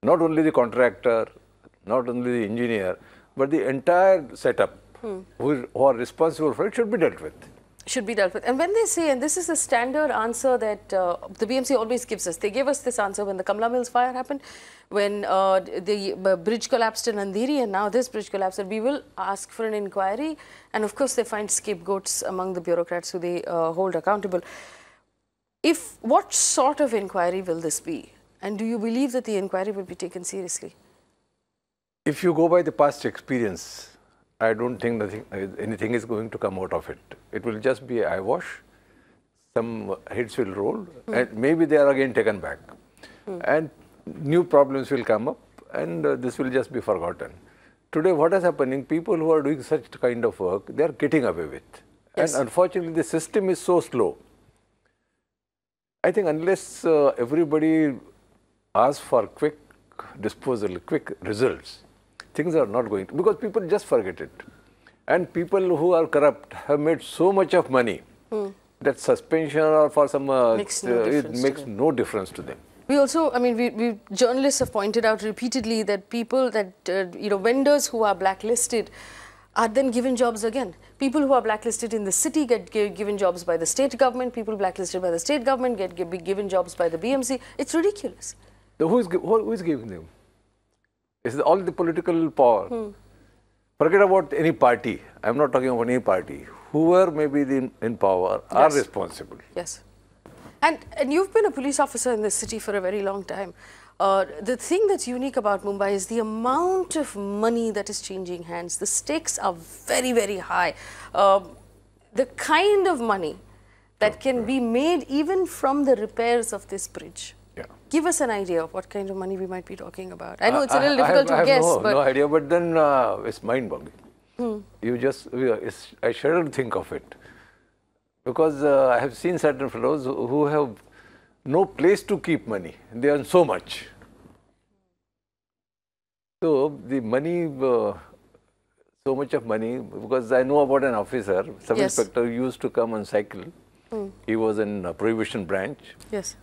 [SPEAKER 16] not only the contractor, not only the engineer, but the entire setup who are responsible for it should be dealt with.
[SPEAKER 1] Should be dealt with. And when they say, and this is the standard answer that the BMC always gives us, they gave us this answer when the Kamla Mills fire happened, when the bridge collapsed in Andheri, and now this bridge collapsed, and we will ask for an inquiry. And of course, they find scapegoats among the bureaucrats who they hold accountable. What sort of inquiry will this be? And do you believe that the inquiry will be taken seriously?
[SPEAKER 16] If you go by the past experience, I don't think anything is going to come out of it. It will just be eyewash, some heads will roll, and maybe they are again taken back. And new problems will come up, and this will just be forgotten. Today, what is happening, people who are doing such kind of work, they are getting away with. Yes. And unfortunately, the system is so slow. I think unless everybody asks for quick disposal, quick results, things are not going to, because people just forget it. And people who are corrupt have made so much of money that suspension or for some, it makes no difference to them.
[SPEAKER 1] We also, I mean, we journalists have pointed out repeatedly that people that, vendors who are blacklisted are then given jobs again. People who are blacklisted in the city get given jobs by the state government. People blacklisted by the state government get given jobs by the BMC. It's ridiculous.
[SPEAKER 16] So who is giving them? It's all the political power. Forget about any party. I'm not talking about any party. Whoever may be in power are responsible.
[SPEAKER 1] Yes. And you've been a police officer in this city for a very long time. The thing that's unique about Mumbai is the amount of money that is changing hands. The stakes are very, very high. The kind of money that can be made even from the repairs of this bridge.
[SPEAKER 16] Yeah.
[SPEAKER 1] Give us an idea of what kind of money we might be talking about. I know it's a little difficult to guess.
[SPEAKER 16] I have no idea, but then it's mind-boggling. I shudder to think of it. Because I have seen certain fellows who have no place to keep money. They earn so much. So the money, so much of money, because I know about an officer, sub-inspector used to come on cycle. He was in a prohibition branch.
[SPEAKER 1] Yes.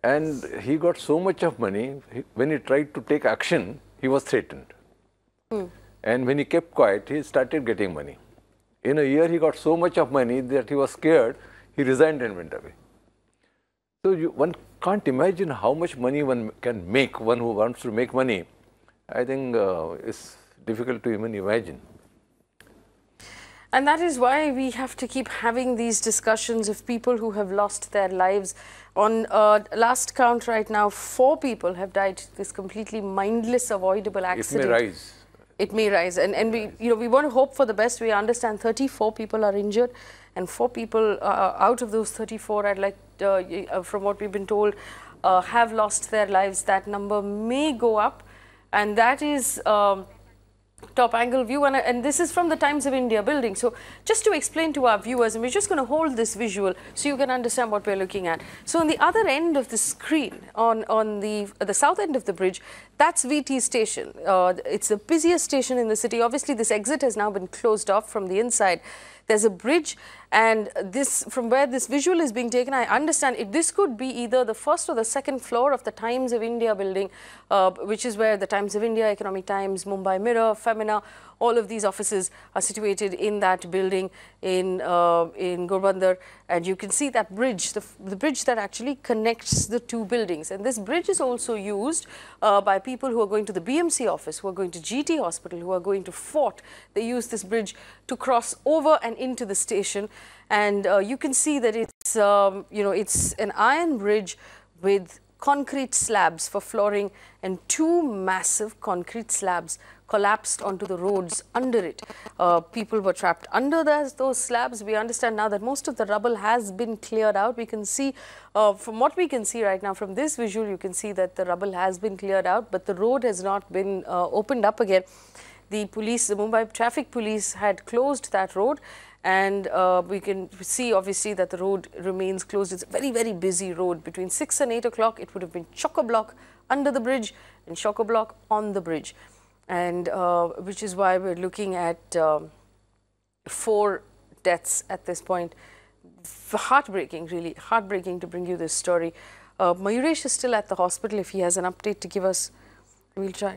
[SPEAKER 16] And he got so much of money, when he tried to take action, he was threatened. And when he kept quiet, he started getting money. In a year, he got so much of money that he was scared, he resigned and went away. So one can't imagine how much money one can make, one who wants to make money. I think it's difficult to even imagine.
[SPEAKER 1] And that is why we have to keep having these discussions of people who have lost their lives. On last count right now, 4 people have died. This completely mindless, avoidable accident.
[SPEAKER 16] It may rise.
[SPEAKER 1] It may rise, and we want to hope for the best. We understand 34 people are injured, and 4 people out of those 34, I'd like, from what we've been told, have lost their lives. That number may go up, and that is top angle view, and this is from the Times of India building. So just to explain to our viewers, and we're just going to hold this visual so you can understand what we're looking at. So on the other end of the screen, on the south end of the bridge, that's VT station. It's the busiest station in the city. Obviously, this exit has now been closed off from the inside. There's a bridge, and this, from where this visual is being taken, I understand this could be either the first or the second floor of the Times of India building, which is where the Times of India, Economic Times, Mumbai Mirror, Femina, all of these offices are situated in that building in Ghorbandar. And you can see that bridge, the bridge that actually connects the 2 buildings. And this bridge is also used by people who are going to the BMC office, who are going to GT Hospital, who are going to Fort. They use this bridge to cross over and into the station. And you can see that it's, it's an iron bridge with concrete slabs for flooring, and 2 massive concrete slabs collapsed onto the roads under it. People were trapped under those slabs. We understand now that most of the rubble has been cleared out. We can see, from what we can see right now from this visual, you can see that the rubble has been cleared out, but the road has not been opened up again. The police, the Mumbai traffic police, had closed that road, and we can see obviously that the road remains closed. It's a very, very busy road. Between 6 and 8 o'clock, it would have been chock-a-block under the bridge and chock-a-block on the bridge. And which is why we're looking at 4 deaths at this point. Heartbreaking, really heartbreaking to bring you this story. Mayuresh is still at the hospital. If he has an update to give us, we'll try.